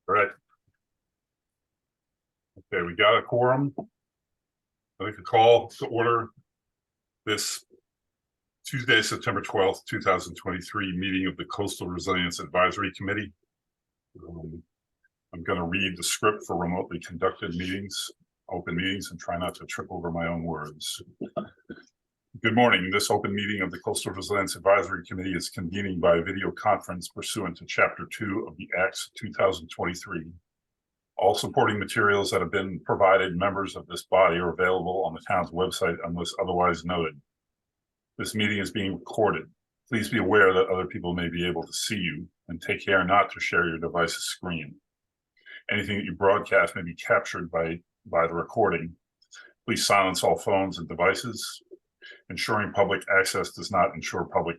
All right. Okay, we got a quorum. I think a call to order this Tuesday, September 12th, 2023 meeting of the Coastal Resilience Advisory Committee. I'm going to read the script for remotely conducted meetings, open meetings, and try not to trip over my own words. Good morning. This open meeting of the Coastal Resilience Advisory Committee is convening by video conference pursuant to Chapter 2 of the Acts 2023. All supporting materials that have been provided members of this body are available on the town's website unless otherwise noted. This meeting is being recorded. Please be aware that other people may be able to see you, and take care not to share your device's screen. Anything that you broadcast may be captured by the recording. Please silence all phones and devices. Ensuring public access does not ensure public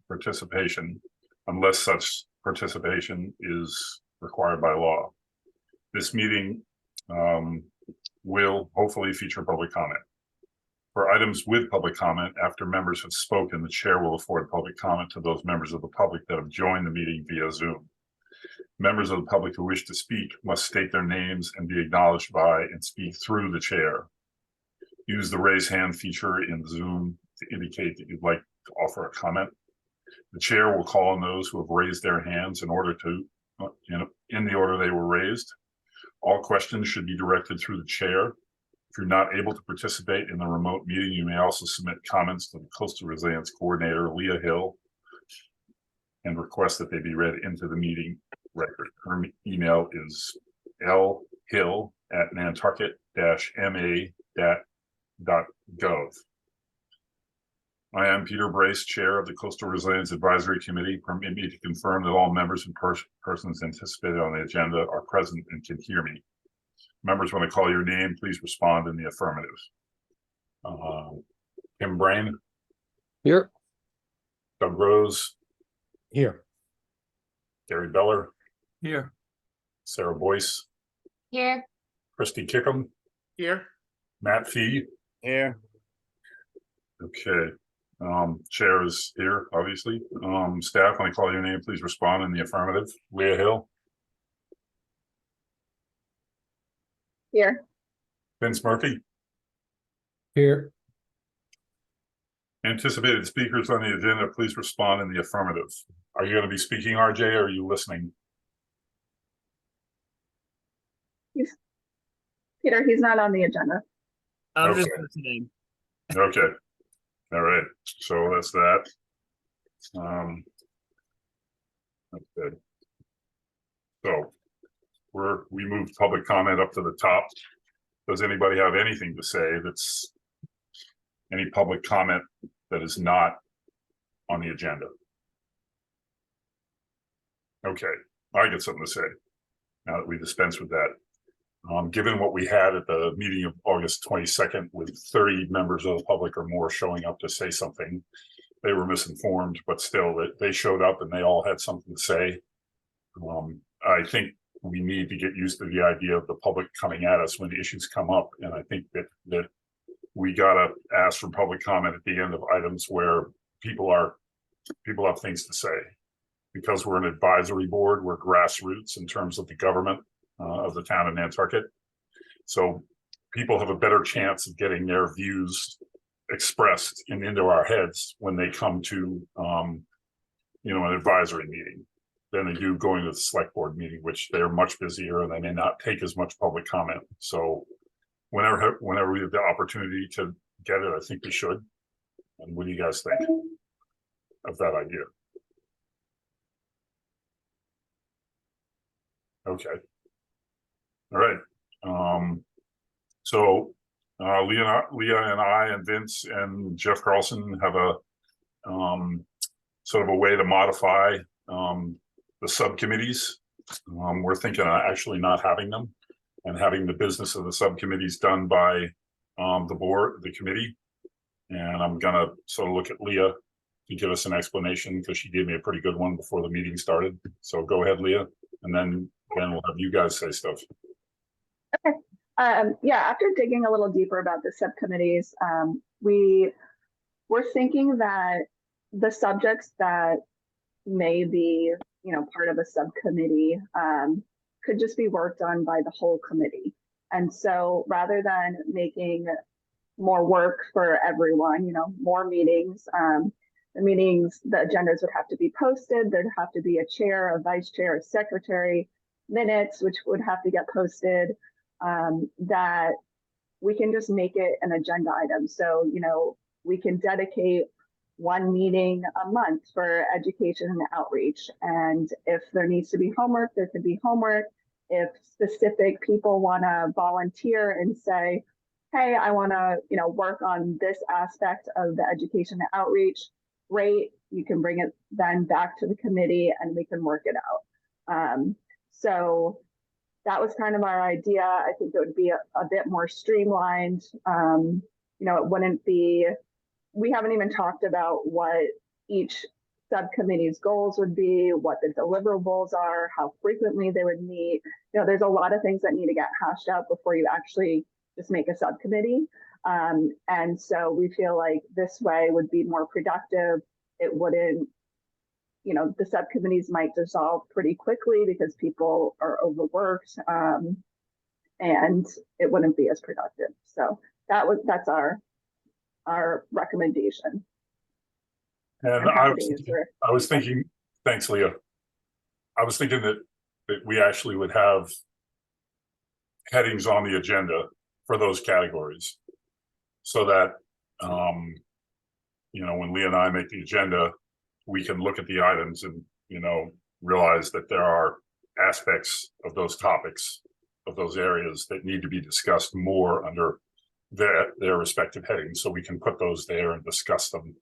participation unless such participation is required by law. This meeting will hopefully feature public comment. For items with public comment, after members have spoken, the chair will afford public comment to those members of the public that have joined the meeting via Zoom. Members of the public who wish to speak must state their names and be acknowledged by and speak through the chair. Use the raise hand feature in Zoom to indicate that you'd like to offer a comment. The chair will call on those who have raised their hands in order to, in the order they were raised. All questions should be directed through the chair. If you're not able to participate in the remote meeting, you may also submit comments to the Coastal Resilience Coordinator, Leah Hill, and request that they be read into the meeting record. Her email is lhill@nantucket-ma.gov. I am Peter Brace, Chair of the Coastal Resilience Advisory Committee. Permit me to confirm that all members and persons anticipated on the agenda are present and can hear me. Members, when I call your name, please respond in the affirmative. Kim Brain. Here. Doug Rose. Here. Gary Beller. Here. Sarah Boyce. Here. Christy Kickham. Here. Matt Fee. Here. Okay. Chair is here, obviously. Staff, when I call your name, please respond in the affirmative. Leah Hill. Here. Vince Murphy. Here. Anticipated speakers on the agenda, please respond in the affirmative. Are you going to be speaking, RJ, or are you listening? Peter, he's not on the agenda. I'm Okay. just listening. Okay. All right. So that's that. Okay. So we moved public comment up to the top. Does anybody have anything to say that's any public comment that is not on the agenda? Okay, I get something to say now that we dispense with that. Given what we had at the meeting of August 22nd with 30 members of the public or more showing up to say something, they were misinformed, but still they showed up and they all had something to say. I think we need to get used to the idea of the public coming at us when the issues come up. And I think that we gotta ask for public comment at the end of items where people have things to say. Because we're an advisory board, we're grassroots in terms of the government of the town of Nantucket. So people have a better chance of getting their views expressed and into our heads when they come to an advisory meeting than they do going to the select board meeting, which they're much busier and they may not take as much public comment. So whenever we have the opportunity to get it, I think we should. And what do you guys think of that idea? Okay. All right. So Leah and I and Vince and Jeff Carlson have a sort of a way to modify the subcommittees. We're thinking of actually not having them and having the business of the subcommittees done by the committee. And I'm gonna sort of look at Leah to give us an explanation because she gave me a pretty good one before the meeting started. So go ahead, Leah, and then we'll have you guys say stuff. Okay. Yeah, after digging a little deeper about the subcommittees, we were thinking that the subjects that may be, part of a subcommittee could just be worked on by the whole committee. And so rather than making more work for everyone, more meetings, the agendas would have to be posted. There'd have to be a chair, a vice chair, a secretary, minutes, which would have to get posted, that we can just make it an agenda item. So, we can dedicate one meeting a month for education and outreach. And if there needs to be homework, there could be homework. If specific people want to volunteer and say, hey, I want to, work on this aspect of the education and outreach, great. You can bring it then back to the committee and we can work it out. So that was kind of our idea. I think it would be a bit more streamlined. It wouldn't be, we haven't even talked about what each subcommittee's goals would be, what the deliverables are, how frequently they would meet. There's a lot of things that need to get hashed out before you actually just make a subcommittee. And so we feel like this way would be more productive. It wouldn't, the subcommittees might dissolve pretty quickly because people are overworked, and it wouldn't be as productive. So that's our recommendation. And I was thinking, thanks, Leah. I was thinking that we actually would have headings on the agenda for those categories, so that when Leah and I make the agenda, we can look at the items and realize that there are aspects of those topics, of those areas that need to be discussed more under their respective headings, so we can put those there and discuss them.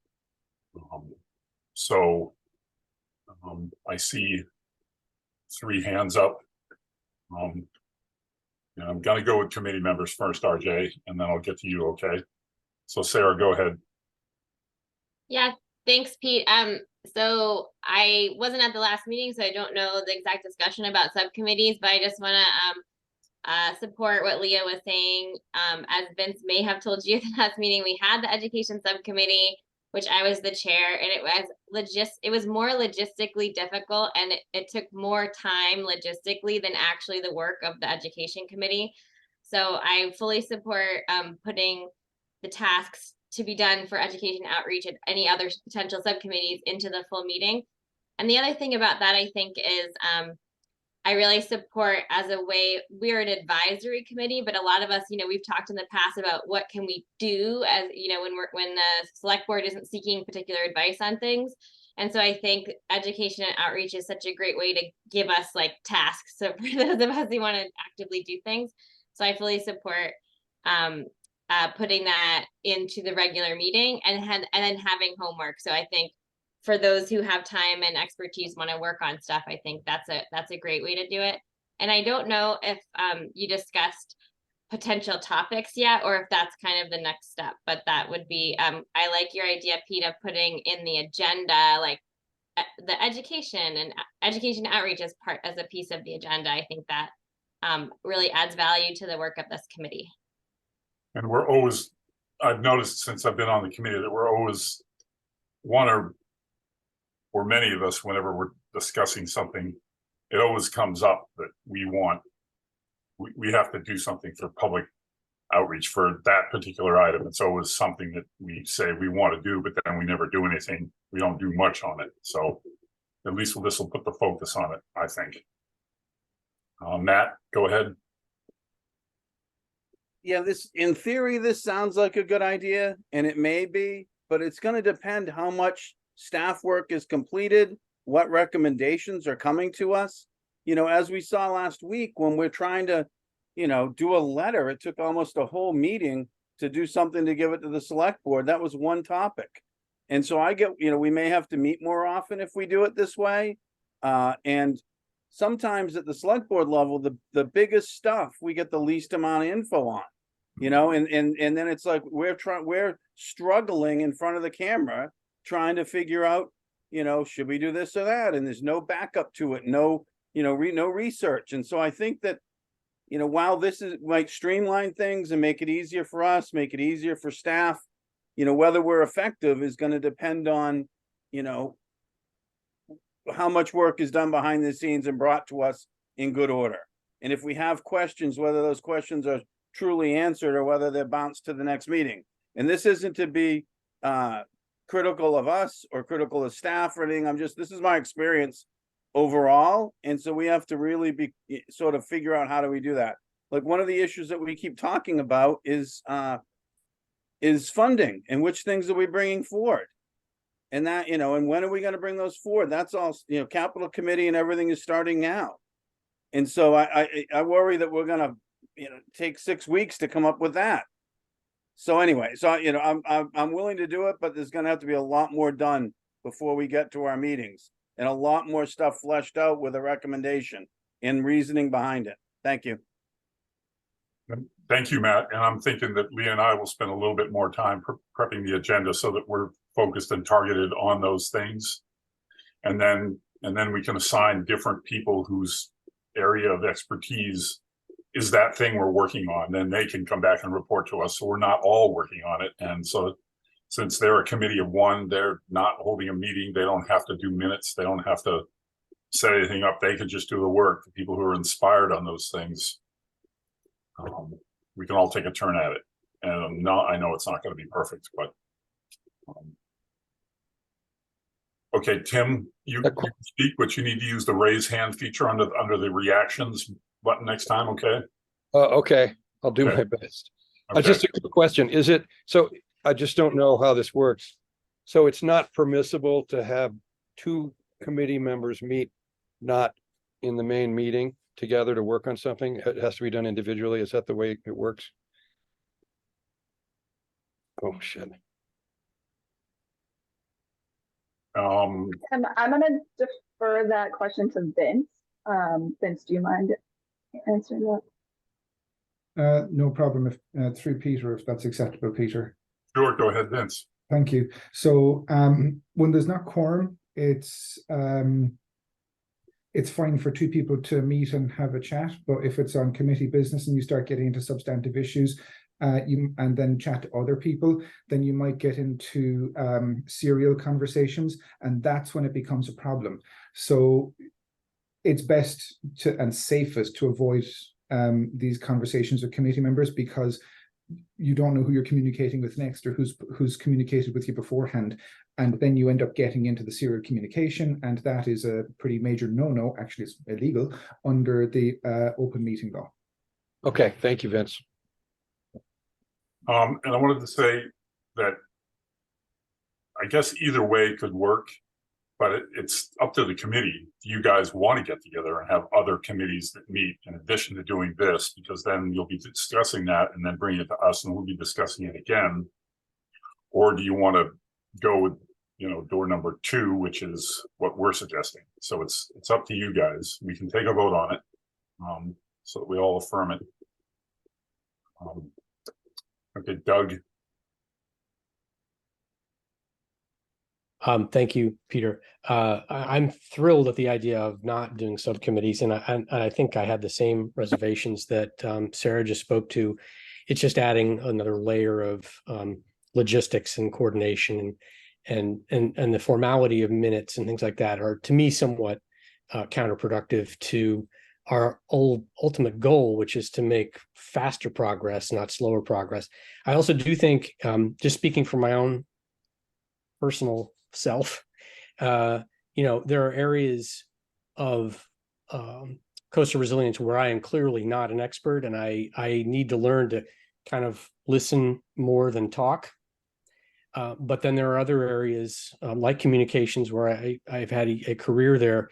I see 3 hands up. I'm gonna go with committee members first, RJ, and then I'll get to you, okay? So Sarah, go ahead. Yeah, thanks, Pete. So I wasn't at the last meeting, so I don't know the exact discussion about subcommittees, but I just want to support what Leah was saying. As Vince may have told you at the last meeting, we had the education subcommittee, which I was the chair, and it was more logistically difficult, and it took more time logistically than actually the work of the education committee. So I fully support putting the tasks to be done for education outreach and any other potential subcommittees into the full meeting. And the other thing about that, I think, is I really support, as a way, we're an advisory committee, but a lot of us, we've talked in the past about what can we do as, when the select board isn't seeking particular advice on things. And so I think education and outreach is such a great way to give us like tasks. So for those of us who want to actively do things. So I fully support putting that into the regular meeting and then having homework. So I think for those who have time and expertise, want to work on stuff, I think that's a great way to do it. And I don't know if you discussed potential topics yet, or if that's kind of the next step, but that would be, I like your idea, Pete, of putting in the agenda, like the education and education outreach as a piece of the agenda. I think that really adds value to the work of this committee. And I've noticed since I've been on the committee that we're always or many of us, whenever we're discussing something, it always comes up that we have to do something for public outreach for that particular item. It's always something that we say we want to do, but then we never do anything. We don't do much on it. So at least this will put the focus on it, I think. Matt, go ahead. Yeah, in theory, this sounds like a good idea, and it may be, but it's going to depend how much staff work is completed, what recommendations are coming to us. As we saw last week, when we're trying to, do a letter, it took almost a whole meeting to do something to give it to the select board. That was one topic. And so I get, we may have to meet more often if we do it this way. And sometimes at the select board level, the biggest stuff we get the least amount of info on, and then it's like we're struggling in front of the camera trying to figure out, should we do this or that? And there's no backup to it, no research. And so I think that, while this might streamline things and make it easier for us, make it easier for staff, whether we're effective is going to depend on, how much work is done behind the scenes and brought to us in good order. And if we have questions, whether those questions are truly answered or whether they're bounced to the next meeting. And this isn't to be critical of us or critical of staff or anything. This is my experience overall. And so we have to really be sort of figure out how do we do that. Like one of the issues that we keep talking about is funding and which things are we bringing forward? And that, and when are we going to bring those forward? That's all, capital committee and everything is starting now. And so I worry that we're going to, take 6 weeks to come up with that. So anyway, I'm willing to do it, but there's going to have to be a lot more done before we get to our meetings and a lot more stuff fleshed out with a recommendation and reasoning behind it. Thank you. Thank you, Matt. And I'm thinking that Leah and I will spend a little bit more time prepping the agenda so that we're focused and targeted on those things. And then we can assign different people whose area of expertise is that thing we're working on. Then they can come back and report to us. So we're not all working on it. And so since they're a committee of one, they're not holding a meeting. They don't have to do minutes. They don't have to set anything up. They can just do the work. The people who are inspired on those things, we can all take a turn at it. And I know it's not going to be perfect, but okay, Tim, you can speak, but you need to use the raise hand feature under the reactions button next time. Okay. Okay, I'll do Okay. my best. Okay. Just a quick question. Is it, so I just don't know how this works. So it's not permissible to have two committee members meet not in the main meeting together to work on something? It has to be done individually. Is that the way it works? Oh, shit. I'm going to defer that question to Vince. Vince, do you mind answering that? No problem. If through Peter, if that's acceptable, Peter. Sure, go ahead, Vince. Thank you. So when there's not quorum, it's fine for two people to meet and have a chat. But if it's on committee business and you start getting into substantive issues, and then chat to other people, then you might get into serial conversations, and that's when it becomes a problem. So it's best to and safest to avoid these conversations with committee members, because you don't know who you're communicating with next or who's communicated with you beforehand, and then you end up getting into the serial communication, and that is a pretty major no-no. Actually, it's illegal under the open meeting law. Okay, thank you, Vince. And I wanted to say that I guess either way could work, but it's up to the committee. Do you guys want to get together and have other committees that meet in addition to doing this? Because then you'll be discussing that and then bring it to us and we'll be discussing it again. Or do you want to go with, door number 2, which is what we're suggesting? So it's up to you guys. We can take a vote on it, so that we all affirm it. Okay, Doug. Thank you, Peter. I'm thrilled at the idea of not doing subcommittees, and I think I had the same reservations that Sarah just spoke to. It's just adding another layer of logistics and coordination, and the formality of minutes and things like that are, to me, somewhat counterproductive to our ultimate goal, which is to make faster progress, not slower progress. I also do think, just speaking from my own personal self, there are areas of coastal resilience where I am clearly not an expert, and I need to learn to kind of listen more than talk. But then there are other areas like communications where I've had a career there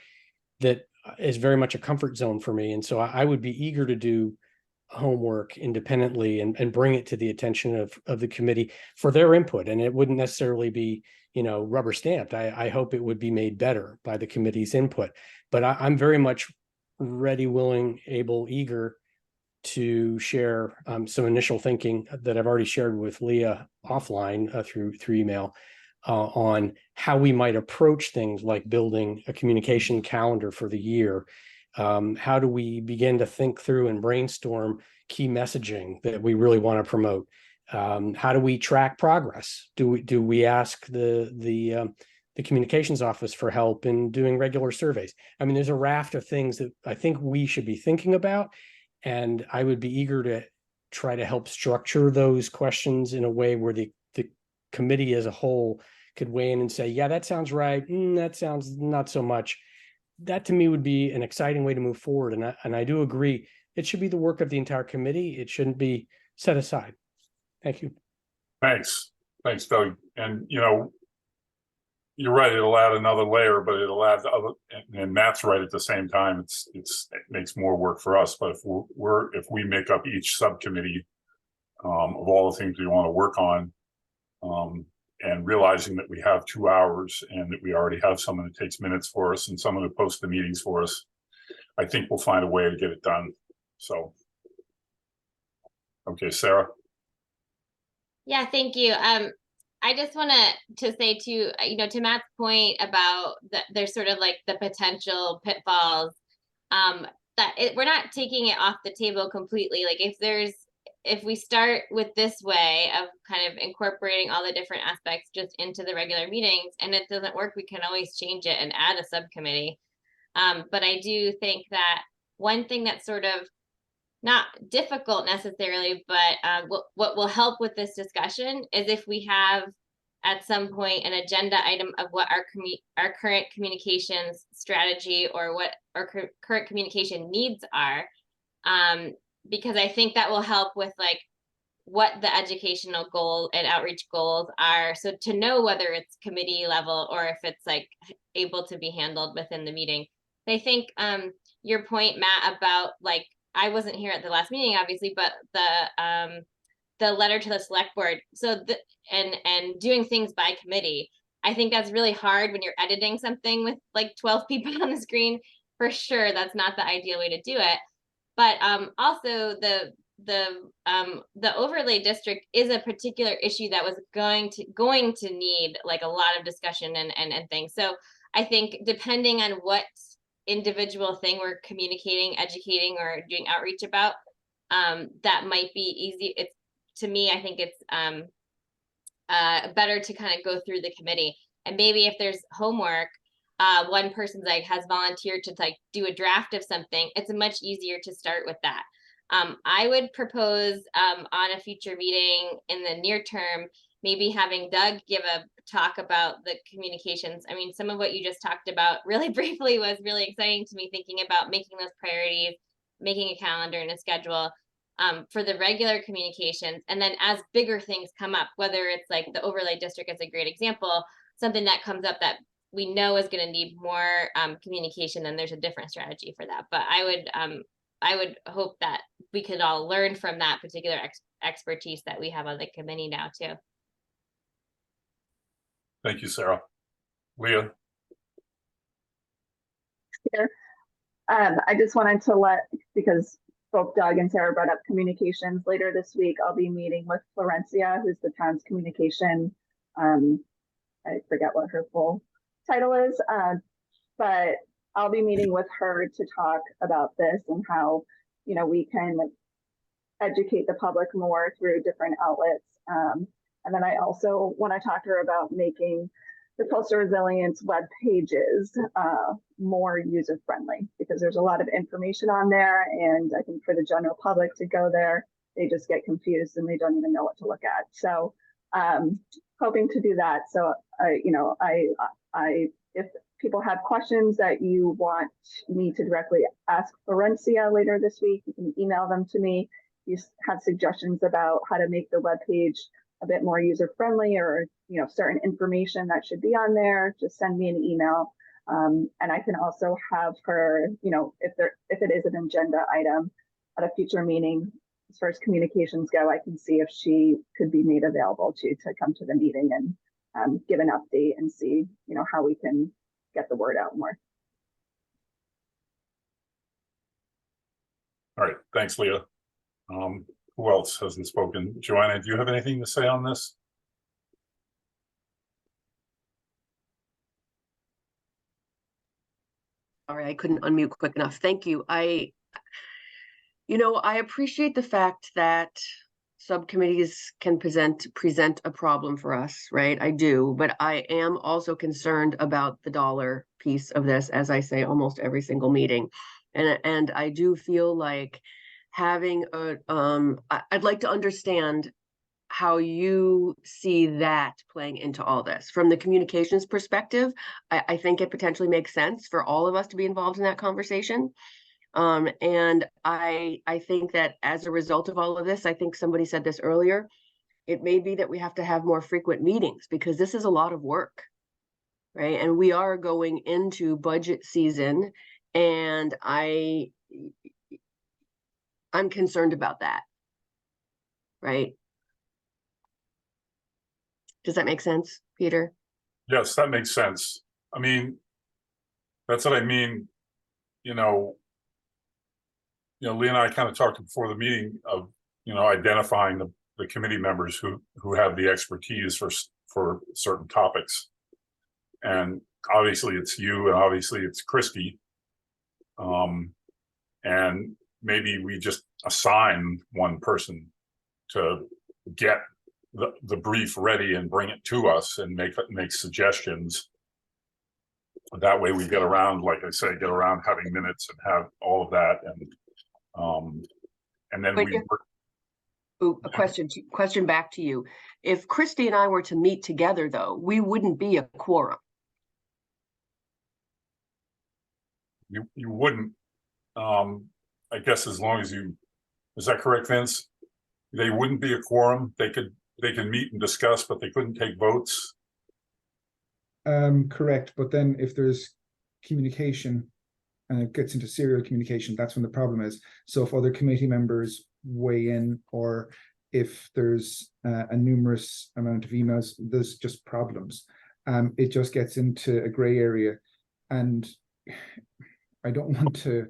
that is very much a comfort zone for me. And so I would be eager to do homework independently and bring it to the attention of the committee for their input. And it wouldn't necessarily be, rubber stamped. I hope it would be made better by the committee's input. But I'm very much ready, willing, able, eager to share some initial thinking that I've already shared with Leah offline through email on how we might approach things like building a communication calendar for the year. How do we begin to think through and brainstorm key messaging that we really want to promote? How do we track progress? Do we ask the the communications office for help in doing regular surveys. I mean, there's a raft of things that I think we should be thinking about. And I would be eager to try to help structure those questions in a way where the committee as a whole could weigh in and say, yeah, that sounds right. That sounds not so much. That to me would be an exciting way to move forward. And I do agree, it should be the work of the entire committee. It shouldn't be set aside. Thank you. Thanks, Doug. And you're right, it'll add another layer, but it'll add the other, and Matt's right at the same time. It makes more work for us. But if we make up each subcommittee of all the things we want to work on, and realizing that we have 2 hours and that we already have someone that takes minutes for us and someone who posts the meetings for us, I think we'll find a way to get it done. So, okay, Sarah. Yeah, thank you. I just want to say too, to Matt's point about there's sort of like the potential pitfalls, we're not taking it off the table completely. Like if we start with this way of kind of incorporating all the different aspects just into the regular meetings and it doesn't work, we can always change it and add a subcommittee. But I do think that one thing that's sort of not difficult necessarily, but what will help with this discussion is if we have at some point an agenda item of what our current communications strategy or what our current communication needs are, because I think that will help with like what the educational goal and outreach goals are. So to know whether it's committee level or if it's like able to be handled within the meeting. I think your point, Matt, about like, I wasn't here at the last meeting, obviously, but the letter to the select board. So and doing things by committee, I think that's really hard when you're editing something with like 12 people on the screen. For sure, that's not the ideal way to do it. But also the overlay district is a particular issue that was going to need like a lot of discussion and things. So I think depending on what individual thing we're communicating, educating, or doing outreach about, that might be easy. It's, to me, I think it's better to kind of go through the committee, and maybe if there's homework, one person's like has volunteered to like do a draft of something, it's much easier to start with that. I would propose on a future meeting in the near term, maybe having Doug give a talk about the communications. I mean, some of what you just talked about really briefly was really exciting to me, thinking about making those priorities, making a calendar and a schedule for the regular communications. And then as bigger things come up, whether it's like the overlay district is a great example, something that comes up that we know is going to need more communication, then there's a different strategy for that. But I would hope that we could all learn from that particular expertise that we have on the committee now too. Thank you, Sarah. Leah. Here. I just wanted to because both Doug and Sarah brought up communications, later this week, I'll be meeting with Florencia, who's the town's communication. I forget what her full title is, but I'll be meeting with her to talk about this and how, we can educate the public more through different outlets. And then I also want to talk to her about making the coastal resilience web pages more user friendly, because there's a lot of information on there, and I think for the general public to go there, they just get confused and they don't even know what to look at. So hoping to do that. So if people have questions that you want me to directly ask Florencia later this week, you can email them to me. You have suggestions about how to make the web page a bit more user friendly, or certain information that should be on there, just send me an email. And I can also have her, if it is an agenda item at a future meeting, as far as communications go, I can see if she could be made available to come to the meeting and give an update and see, how we can get the word out more. All right, thanks, Leah. Who else hasn't spoken? Joanna, do you have anything to say on this? Sorry, I couldn't unmute quick enough. Thank you. I appreciate the fact that subcommittees can present a problem for us, right? I do, but I am also concerned about the dollar piece of this, as I say, almost every single meeting. And I do feel like having I'd like to understand how you see that playing into all this. From the communications perspective, I think it potentially makes sense for all of us to be involved in that conversation. And I think that as a result of all of this, I think somebody said this earlier, it may be that we have to have more frequent meetings because this is a lot of work, right? And we are going into budget season, and I'm concerned about that, right? Does that make sense, Peter? Yes, that makes sense. I mean, that's what I mean, Lee and I kind of talked before the meeting of, identifying the committee members who have the expertise for certain topics. And obviously it's you, and obviously it's Christy. And maybe we just assign one person to get the brief ready and bring it to us and make suggestions. That way we get around, like I say, having minutes and have all of that, and then Ooh, a question back to you. If Christy and I were to meet together, though, we wouldn't be a quorum. you wouldn't, I guess, as long as is that correct, Vince? They wouldn't be a quorum. They could meet and discuss, but they couldn't take votes. Correct, but then if there's communication and it gets into serial communication, that's when the problem is. So if other committee members weigh in, or if there's a numerous amount of emails, there's just problems. It just gets into a gray area, and I don't want to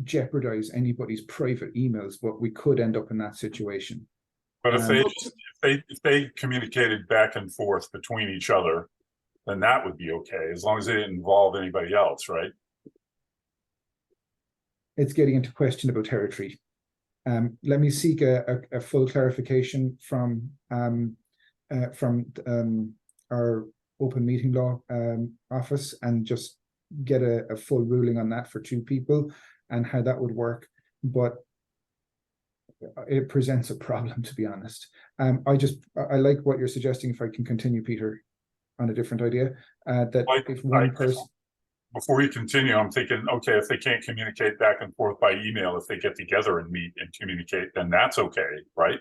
jeopardize anybody's private emails, but we could end up in that situation. But if they communicated back and forth between each other, then that would be okay, as long as they didn't involve anybody else, right? It's getting into questionable territory. Let me seek a full clarification from our open meeting law office, and just get a full ruling on that for two people and how that would work. But it presents a problem, to be honest. I like what you're suggesting. If I can continue, Peter, on a different idea, that if one person. Before we continue, I'm thinking, okay, if they can't communicate back and forth by email, if they get together and meet and communicate, then that's okay, right?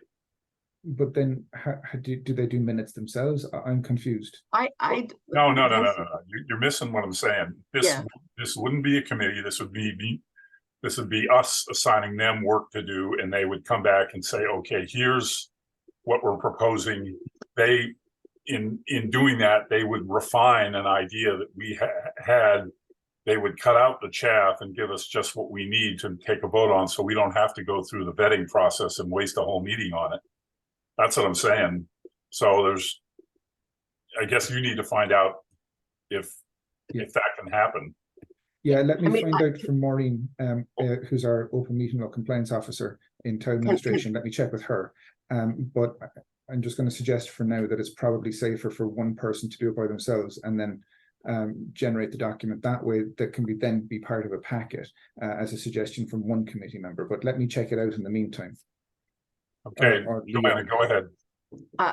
But then how do they do minutes themselves? I'm confused. No. You're missing what I'm saying. This wouldn't be a committee. This would be us assigning them work to do, and they would come back and say, okay, here's what we're proposing. In doing that, they would refine an idea that we had. They would cut out the chaff and give us just what we need to take a vote on, so we don't have to go through the vetting process and waste a whole meeting on it. That's what I'm saying. So I guess you need to find out if that can happen. Yeah, let me find out from Maureen, who's our open meeting law compliance officer in town administration. Let me check with her. But I'm just going to suggest for now that it's probably safer for one person to do it by themselves, and then generate the document that way. That can then be part of a packet as a suggestion from one committee member. But let me check it out in the meantime. Okay, Joanna, go ahead.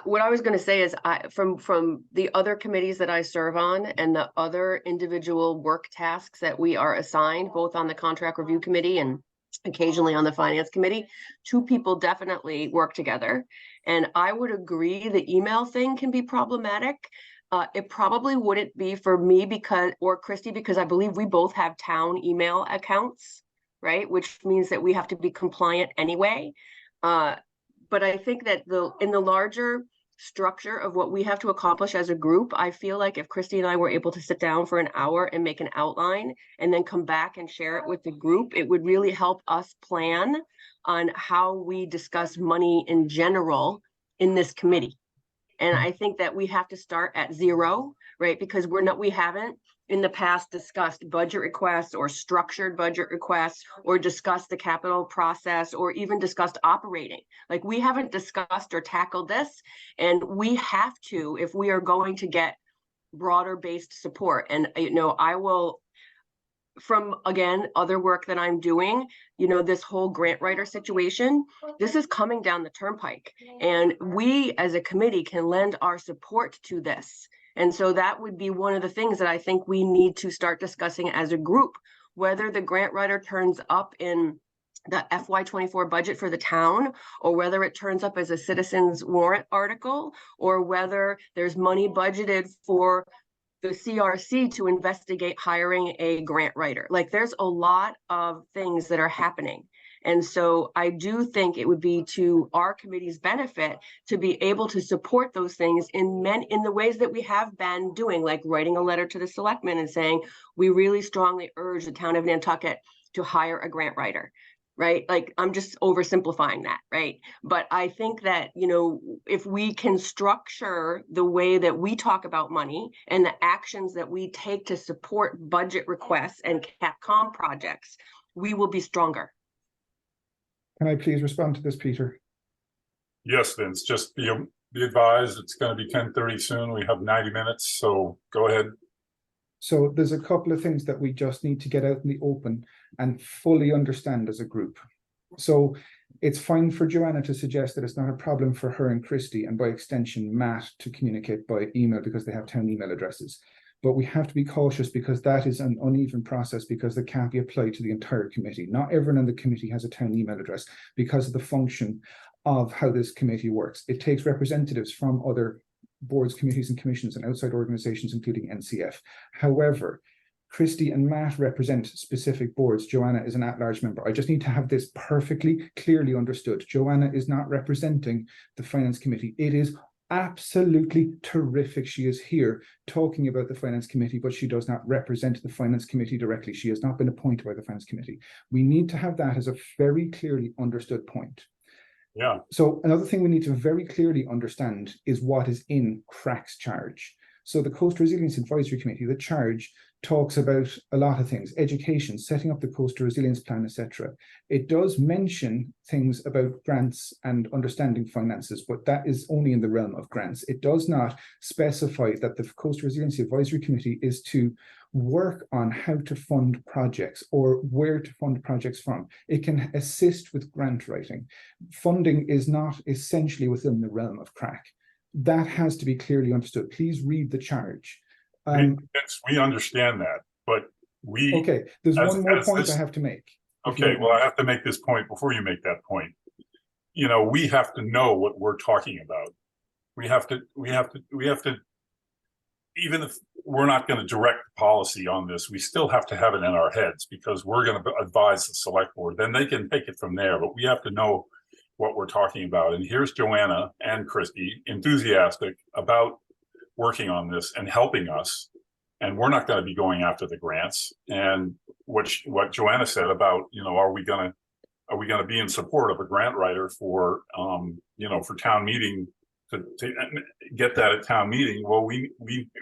What I was going to say is, from the other committees that I serve on and the other individual work tasks that we are assigned, both on the contract review committee and occasionally on the finance committee, two people definitely work together. And I would agree the email thing can be problematic. It probably wouldn't be for me or Christy, because I believe we both have town email accounts, right? Which means that we have to be compliant anyway. But I think that in the larger structure of what we have to accomplish as a group, I feel like if Christy and I were able to sit down for an hour and make an outline and then come back and share it with the group, it would really help us plan on how we discuss money in general in this committee. And I think that we have to start at zero, right? Because we haven't in the past discussed budget requests or structured budget requests or discussed the capital process or even discussed operating. Like we haven't discussed or tackled this, and we have to if we are going to get broader based support. And I will, from again other work that I'm doing, this whole grant writer situation, this is coming down the turnpike, and we as a committee can lend our support to this. And so that would be one of the things that I think we need to start discussing as a group, whether the grant writer turns up in the FY24 budget for the town, or whether it turns up as a citizens warrant article, or whether there's money budgeted for the CRC to investigate hiring a grant writer. Like there's a lot of things that are happening. And so I do think it would be to our committee's benefit to be able to support those things in the ways that we have been doing, like writing a letter to the selectmen and saying, we really strongly urge the town of Nantucket to hire a grant writer, right? Like I'm just oversimplifying that, right? But I think that, if we can structure the way that we talk about money and the actions that we take to support budget requests and CapCom projects, we will be stronger. Can I please respond to this, Peter? Yes, Vince, just be advised, it's going to be 10:30 soon. We have 90 minutes, so go ahead. So there's a couple of things that we just need to get out in the open and fully understand as a group. So it's fine for Joanna to suggest that it's not a problem for her and Christy, and by extension, Matt, to communicate by email because they have town email addresses. But we have to be cautious because that is an uneven process, because that can't be applied to the entire committee. Not everyone on the committee has a town email address because of the function of how this committee works. It takes representatives from other boards, committees, and commissions and outside organizations, including NCF. However, Christy and Matt represent specific boards. Joanna is an at-large member. I just need to have this perfectly clearly understood. Joanna is not representing the Finance Committee. It is absolutely terrific she is here talking about the Finance Committee, but she does not represent the Finance Committee directly. She has not been appointed by the Finance Committee. We need to have that as a very clearly understood point. Yeah. So another thing we need to very clearly understand is what is in CRAC's charge. So the Coastal Resilience Advisory Committee, the charge talks about a lot of things: education, setting up the coastal resilience plan, etc. It does mention things about grants and understanding finances, but that is only in the realm of grants. It does not specify that the Coastal Resilience Advisory Committee is to work on how to fund projects or where to fund projects from. It can assist with grant writing. Funding is not essentially within the realm of CRAC. That has to be clearly understood. Please read the charge. We understand that, but okay, there's one more point I have to make. Okay, well, I have to make this point before you make that point. We have to know what we're talking about. We have to, even if we're not going to direct policy on this, we still have to have it in our heads, because we're going to advise the select board. Then they can take it from there, but we have to know what we're talking about. And here's Joanna and Christy enthusiastic about working on this and helping us. And we're not going to be going after the grants. And what Joanna said about, are we going to be in support of a grant writer for, for town meeting to get that at town meeting? Well, we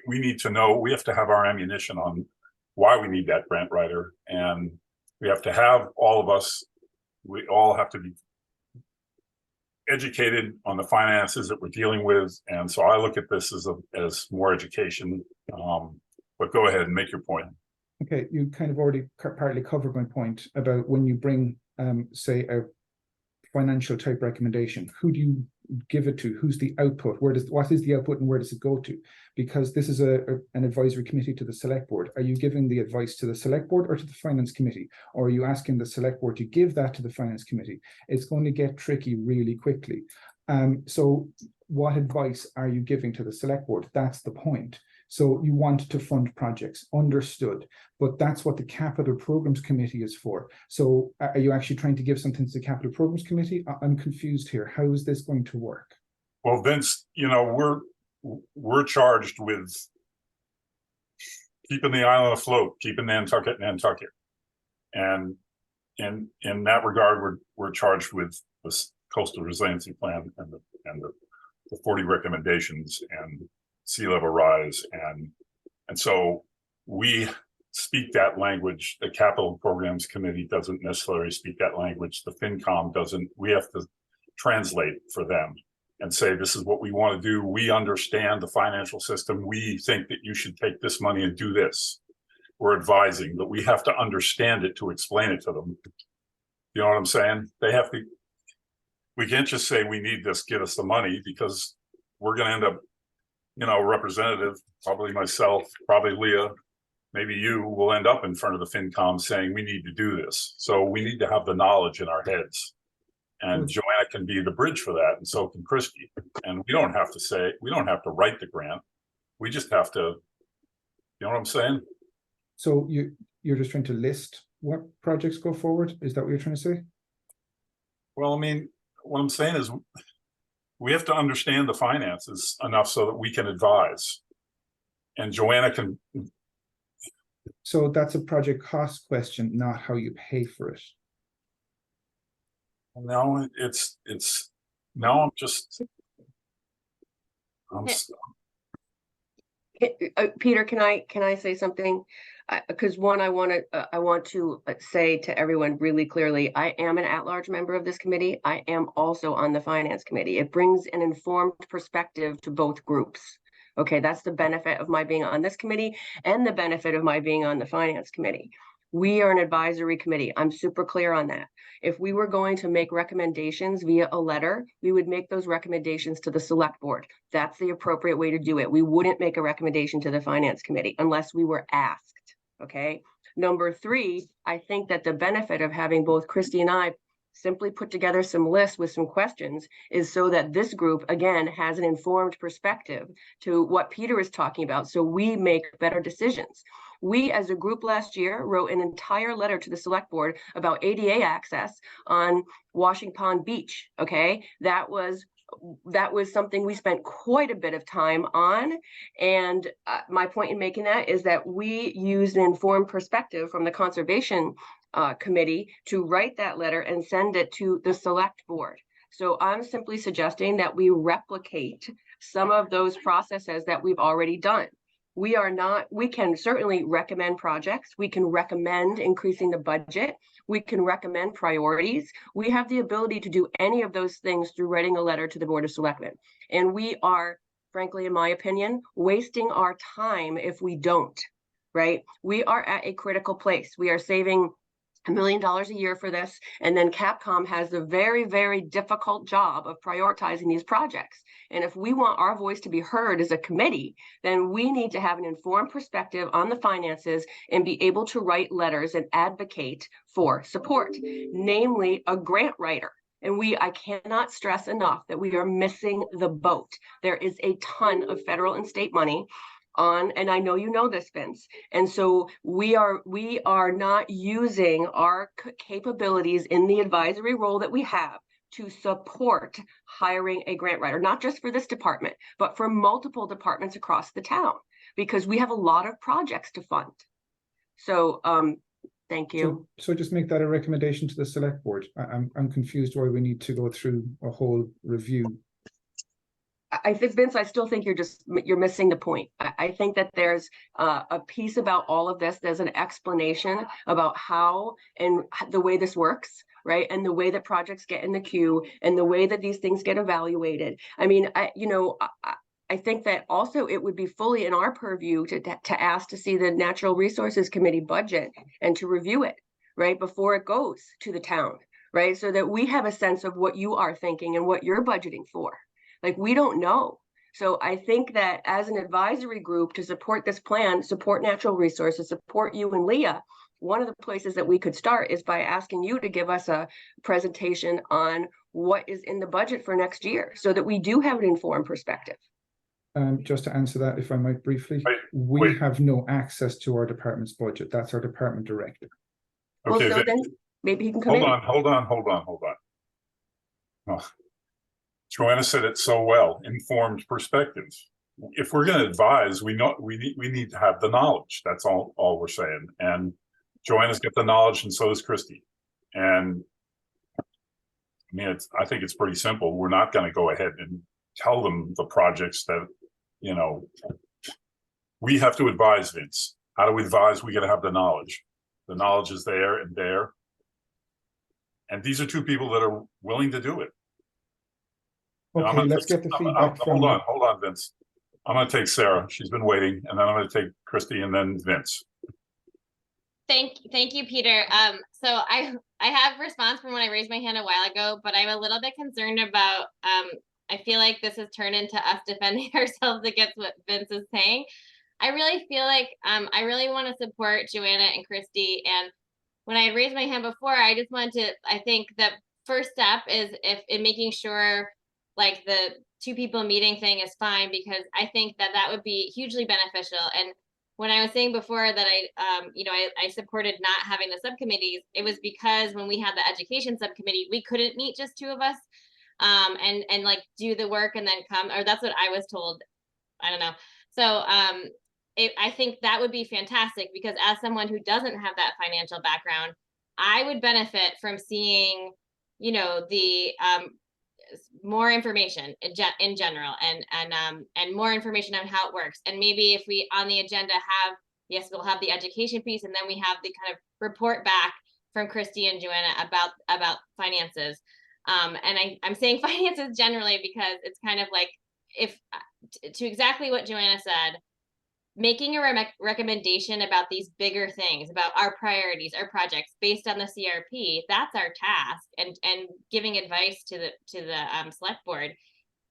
need to know, we have to have our ammunition on why we need that grant writer. And we have to have all of us, we all have to be educated on the finances that we're dealing with. And so I look at this as more education, but go ahead and make your point. Okay, you kind of already partly covered my point about when you bring, say, a financial type recommendation, who do you give it to? Who's the output? What is the output and where does it go to? Because this is an advisory committee to the select board. Are you giving the advice to the select board or to the finance committee? Or are you asking the select board to give that to the finance committee? It's going to get tricky really quickly. So what advice are you giving to the select board? That's the point. So you want to fund projects, understood, but that's what the Capital Programs Committee is for. So are you actually trying to give something to the Capital Programs Committee? I'm confused here. How is this going to work? Well, Vince, we're charged with keeping the island afloat, keeping Nantucket. And in that regard, we're charged with the Coastal Resiliency Plan and the 40 recommendations and sea level rise and And so we speak that language. The Capital Programs Committee doesn't necessarily speak that language. The FinCom doesn't. We have to translate for them and say, this is what we want to do. We understand the financial system. We think that you should take this money and do this. We're advising, but we have to understand it to explain it to them. You know what I'm saying? They have to, we can't just say we need this, get us the money, because we're going to end up, you know, a representative, probably myself, probably Leah, maybe you will end up in front of the FinCom saying we need to do this. So we need to have the knowledge in our heads. And Joanna can be the bridge for that, and so can Christie. And we don't have to say, we don't have to write the grant. We just have to, you know what I'm saying? So you're just trying to list what projects go forward? Is that what you're trying to say? Well, I mean, what I'm saying is we have to understand the finances enough so that we can advise. And Joanna can. So that's a project cost question, not how you pay for it. No, it's now Peter, can I say something? Because one, I want to say to everyone really clearly, I am an at-large member of this committee. I am also on the finance committee. It brings an informed perspective to both groups. Okay, that's the benefit of my being on this committee and the benefit of my being on the finance committee. We are an advisory committee. I'm super clear on that. If we were going to make recommendations via a letter, we would make those recommendations to the select board. That's the appropriate way to do it. We wouldn't make a recommendation to the finance committee unless we were asked, okay? Number three, I think that the benefit of having both Christie and I simply put together some lists with some questions is so that this group, again, has an informed perspective to what Peter is talking about, so we make better decisions. We, as a group last year, wrote an entire letter to the select board about ADA access on Washington Pond Beach, okay? That was something we spent quite a bit of time on. And my point in making that is that we used an informed perspective from the Conservation Committee to write that letter and send it to the select board. So I'm simply suggesting that we replicate some of those processes that we've already done. We can certainly recommend projects. We can recommend increasing the budget. We can recommend priorities. We have the ability to do any of those things through writing a letter to the Board of Selectmen. And we are, frankly, in my opinion, wasting our time if we don't, right? We are at a critical place. We are saving $1 million a year for this. And then Capcom has the very, very difficult job of prioritizing these projects. And if we want our voice to be heard as a committee, then we need to have an informed perspective on the finances and be able to write letters and advocate for support, namely a grant writer. And I cannot stress enough that we are missing the boat. There is a ton of federal and state money and I know you know this, Vince. And so we are not using our capabilities in the advisory role that we have to support hiring a grant writer, not just for this department, but for multiple departments across the town, because we have a lot of projects to fund. So thank you. So just make that a recommendation to the select board. I'm confused why we need to go through a whole review. I think, Vince, I still think you're missing the point. I think that there's a piece about all of this. There's an explanation about how and the way this works, right? And the way that projects get in the queue and the way that these things get evaluated. I mean, I think that also it would be fully in our purview to ask to see the Natural Resources Committee budget and to review it, right, before it goes to the town, right? So that we have a sense of what you are thinking and what you're budgeting for. Like, we don't know. So I think that as an advisory group to support this plan, support natural resources, support you and Leah, one of the places that we could start is by asking you to give us a presentation on what is in the budget for next year so that we do have an informed perspective. Just to answer that, if I might briefly, we Wait. have no access to our department's budget. That's our department director. Okay, well, so then maybe he can come in. hold on. Oh. Joanna said it so well, informed perspectives. If we're going to advise, we need to have the knowledge. That's all we're saying. And Joanna's got the knowledge, and so does Christie. And I mean, I think it's pretty simple. We're not going to go ahead and tell them the projects that, We have to advise Vince. How do we advise? We gotta have the knowledge. The knowledge is there and there. And these are two people that are willing to do it. And I'm Okay, gonna let's take- get the I'm- feedback from. Hold on, Vince. I'm gonna take Sarah. She's been waiting, and then I'm gonna take Christy and then Vince. Thank you, Peter. So I have response from when I raised my hand a while ago, but I'm a little bit concerned about, I feel like this has turned into us defending ourselves against what Vince is saying. I really feel like, I really want to support Joanna and Christy. And when I had raised my hand before, I just wanted to, I think the first step is in making sure like the two people meeting thing is fine, because I think that that would be hugely beneficial. And when I was saying before that I supported not having the subcommittees, it was because when we had the education subcommittee, we couldn't meet just two of us and like do the work and then come, or that's what I was told. I don't know. So I think that would be fantastic, because as someone who doesn't have that financial background, I would benefit from seeing, the more information in general and more information on how it works. And maybe if we on the agenda have, yes, we'll have the education piece, and then we have the kind of report back from Christy and Joanna about finances. And I'm saying finances generally because it's kind of like, if to exactly what Joanna said, making a recommendation about these bigger things, about our priorities, our projects based on the CRP, that's our task, and giving advice to the select board.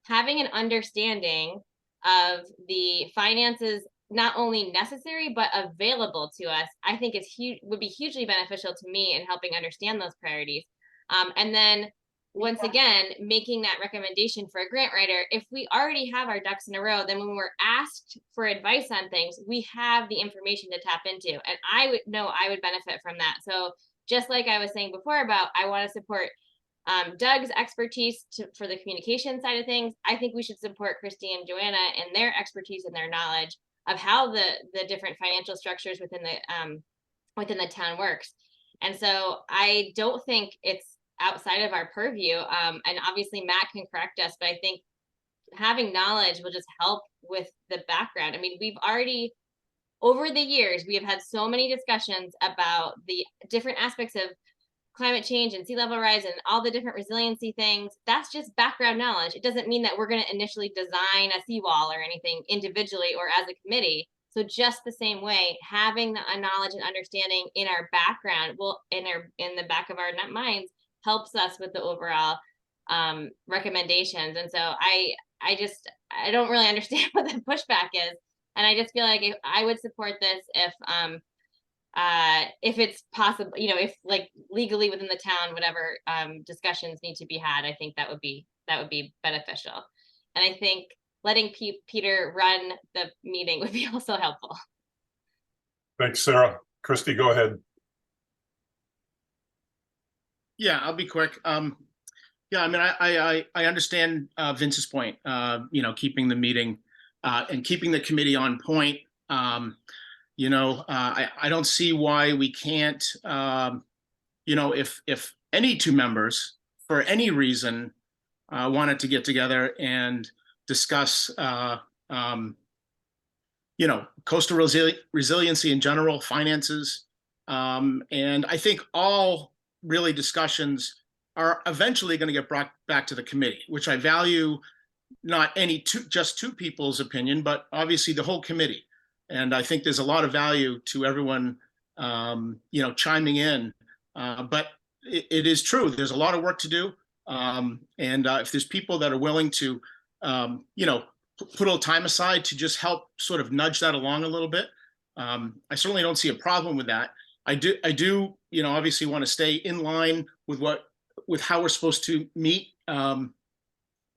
Having an understanding of the finances, not only necessary but available to us, I think is would be hugely beneficial to me in helping understand those priorities. And then once again, making that recommendation for a grant writer, if we already have our ducks in a row, then when we're asked for advice on things, we have the information to tap into. And I would benefit from that. So just like I was saying before about, I want to support Doug's expertise for the communication side of things. I think we should support Christy and Joanna and their expertise and their knowledge of how the different financial structures within the town works. And so I don't think it's outside of our purview. And obviously Matt can correct us, but I think having knowledge will just help with the background. I mean, we've already, over the years, we have had so many discussions about the different aspects of climate change and sea level rise and all the different resiliency things. That's just background knowledge. It doesn't mean that we're going to initially design a seawall or anything individually or as a committee. So just the same way, having the knowledge and understanding in our background in the back of our minds helps us with the overall recommendations. And so I don't really understand what the pushback is. And I just feel like I would support this if it's possible, if like legally within the town, whatever discussions need to be had, I think that would be beneficial. And I think letting Peter run the meeting would be also helpful. Thanks, Sarah. Christy, go ahead. Yeah, I'll be quick. Yeah, I mean, I understand Vince's point, keeping the meeting and keeping the committee on point. I don't see why we can't, if any two members for any reason wanted to get together and discuss, coastal resiliency in general, finances. And I think all really discussions are eventually going to get brought back to the committee, which I value, not just two people's opinion, but obviously the whole committee. And I think there's a lot of value to everyone, chiming in. But it is true. There's a lot of work to do. And if there's people that are willing to, put a little time aside to just help sort of nudge that along a little bit, I certainly don't see a problem with that. I do, obviously want to stay in line with how we're supposed to meet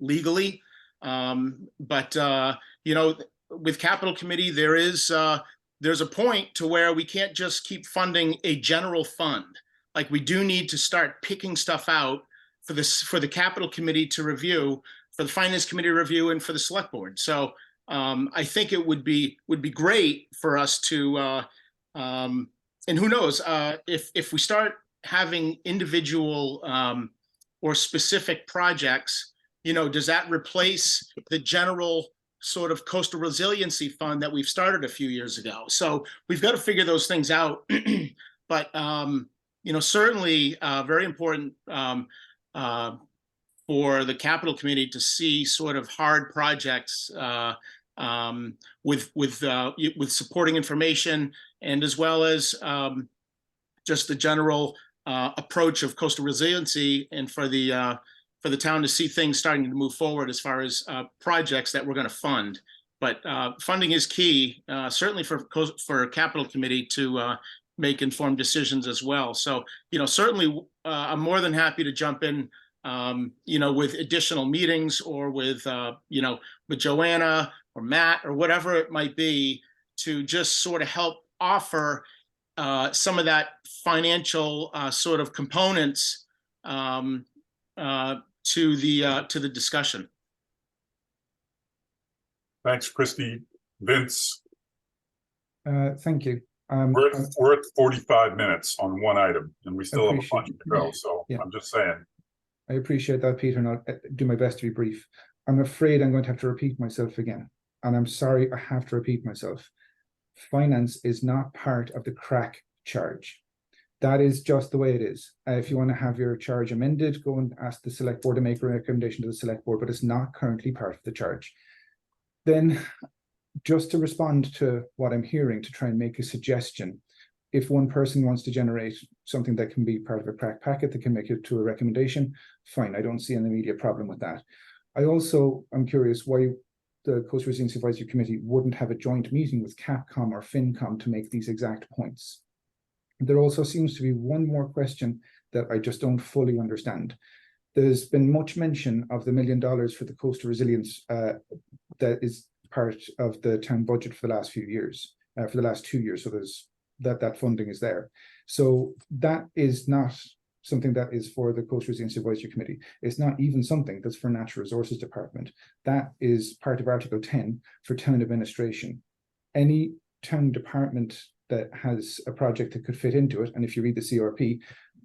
legally. But with capital committee, there's a point to where we can't just keep funding a general fund. Like, we do need to start picking stuff out for the capital committee to review, for the finance committee to review, and for the select board. So I think it would be great for us to, and who knows, if we start having individual or specific projects, does that replace the general sort of coastal resiliency fund that we've started a few years ago. So we've got to figure those things out. But certainly very important for the capital committee to see sort of hard projects with supporting information, and as well as just the general approach of coastal resiliency, and for the town to see things starting to move forward as far as projects that we're going to fund. But funding is key, certainly for capital committee to make informed decisions as well. So, certainly I'm more than happy to jump in, with additional meetings, or with Joanna or Matt or whatever it might be, to just sort of help offer some of that financial sort of components to the discussion. Thanks, Christie. Vince, Thank you. we're at 45 minutes on one item, and we still have a Appreciate bunch to go. So Yeah. I'm just saying. I appreciate that, Peter, and I'll do my best to be brief. I'm afraid I'm going to have to repeat myself again, and I'm sorry I have to repeat myself. Finance is not part of the crack charge. That is just the way it is. If you want to have your charge amended, go and ask the select board to make a recommendation to the select board, but it's not currently part of the charge. Then, just to respond to what I'm hearing, to try and make a suggestion, if one person wants to generate something that can be part of a crack packet that can make it to a recommendation, fine. I don't see an immediate problem with that. I also am curious why the Coastal Resilience Advisory Committee wouldn't have a joint meeting with Capcom or FinCom to make these exact points. There also seems to be one more question that I just don't fully understand. There's been much mention of the $1 million for the coastal resilience that is part of the town budget for the last few years, for the last 2 years. So there's that funding is there. So that is not something that is for the Coastal Resilience Advisory Committee. It's not even something that's for Natural Resources Department. That is part of Article 10 for town administration. Any town department that has a project that could fit into it, and if you read the CRP,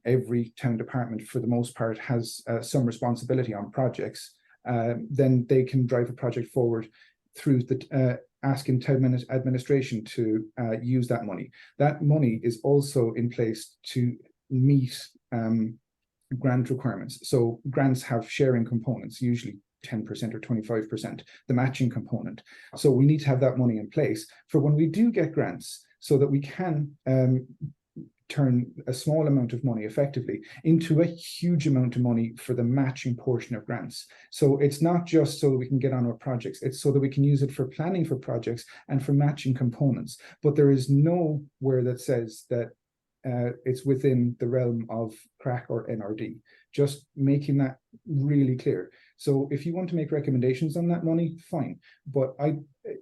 every town department for the most part has some responsibility on projects, then they can drive a project forward through the asking town administration to use that money. That money is also in place to meet grant requirements. So grants have sharing components, usually 10% or 25%, the matching component. So we need to have that money in place for when we do get grants, so that we can turn a small amount of money effectively into a huge amount of money for the matching portion of grants. So it's not just so that we can get on our projects, it's so that we can use it for planning for projects and for matching components. But there is nowhere that says that it's within the realm of crack or NRD, just making that really clear. So if you want to make recommendations on that money, fine, but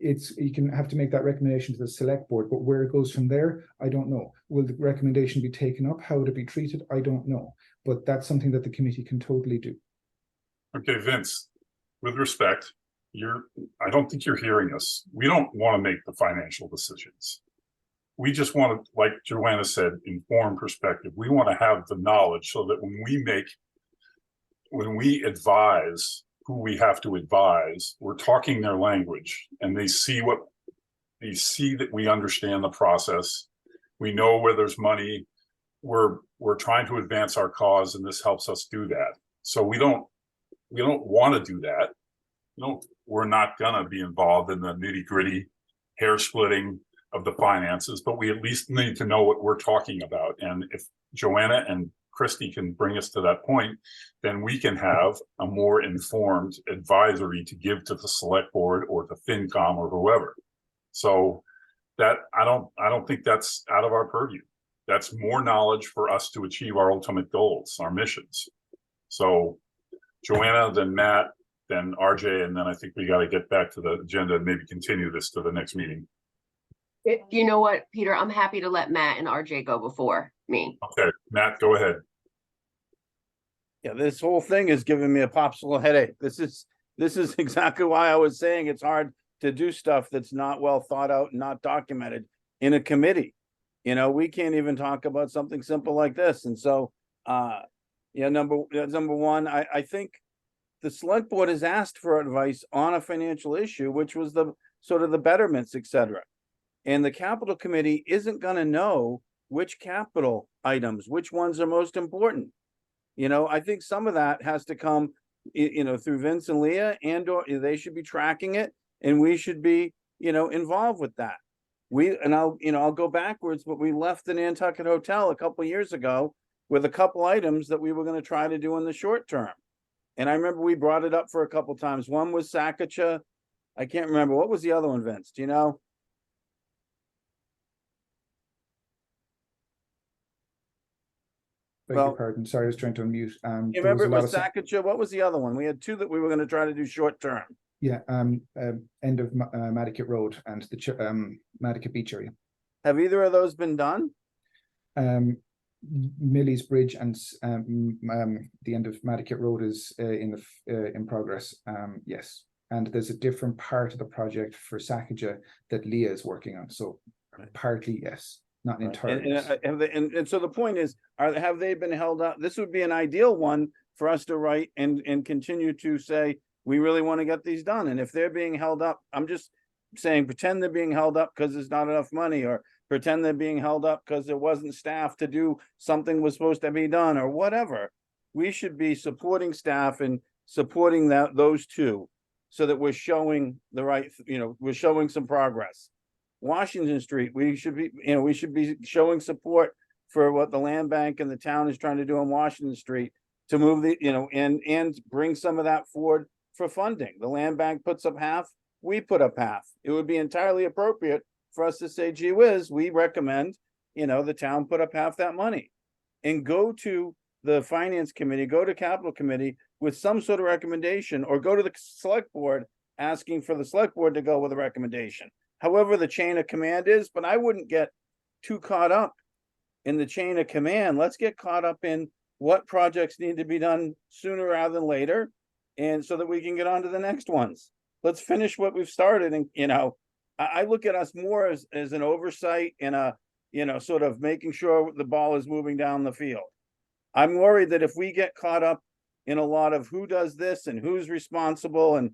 you can have to make that recommendation to the select board, but where it goes from there, I don't know. Will the recommendation be taken up? How would it be treated? I don't know, but that's something that the committee can totally do. Okay, Vince, with respect, I don't think you're hearing us. We don't want to make the financial decisions. We just want to, like Joanna said, informed perspective. We want to have the knowledge so that when we advise who we have to advise, we're talking their language, and they see that we understand the process. We know where there's money. We're trying to advance our cause, and this helps us do that. So we don't want to do that. We're not gonna be involved in the nitty-gritty hair splitting of the finances, but we at least need to know what we're talking about. And if Joanna and Christie can bring us to that point, then we can have a more informed advisory to give to the select board or to FinCom or whoever. So that I don't think that's out of our purview. That's more knowledge for us to achieve our ultimate goals, our missions. So Joanna, then Matt, then RJ, and then I think we got to get back to the agenda and maybe continue this to the next meeting. You know what, Peter, I'm happy to let Matt and RJ go before me. Okay, Matt, go ahead. Yeah, this whole thing is giving me a popsicle headache. This is exactly why I was saying it's hard to do stuff that's not well thought out and not documented in a committee. We can't even talk about something simple like this. And so, number one, I think the select board has asked for advice on a financial issue, which was the sort of the betterments, et cetera. And the capital committee isn't gonna know which capital items, which ones are most important. You know, I think some of that has to come, through Vince and Leah, and or they should be tracking it, and we should be, involved with that. I'll go backwards, but we left the Nantucket Hotel a couple of years ago with a couple items that we were gonna try to do in the short term. And I remember we brought it up for a couple times. One was Sakacha. I can't remember. What was the other one, Vince? Do you know? Beg your pardon. Sorry, I was trying to unmute. You There was remember a it lot was of Sakacha? What was the other one? We had two that we were gonna try to do short term. Yeah, end of Madicate Road and the Madicate Beach area. Have either of those been done? Millie's Bridge and the end of Madicate Road is in progress. Yes, and there's a different part of the project for Sakaja that Leah is working on. So partly yes, not entirely. Yes. And so the point is, have they been held up? This would be an ideal one for us to write and continue to say, we really want to get these done. And if they're being held up, I'm just saying, pretend they're being held up because there's not enough money, or pretend they're being held up because there wasn't staff to do something was supposed to be done, or whatever. We should be supporting staff and supporting those two, so that we're showing the right, we're showing some progress. Washington Street, we should be showing support for what the land bank and the town is trying to do on Washington Street to move and bring some of that forward for funding. The land bank puts up half, we put up half. It would be entirely appropriate for us to say, gee whiz, we recommend, the town put up half that money, and go to the finance committee, go to capital committee with some sort of recommendation, or go to the select board asking for the select board to go with a recommendation. However the chain of command is, but I wouldn't get too caught up in the chain of command. Let's get caught up in what projects need to be done sooner rather than later, and so that we can get on to the next ones. Let's finish what we've started. And, I look at us more as an oversight and sort of making sure the ball is moving down the field. I'm worried that if we get caught up in a lot of who does this and who's responsible and,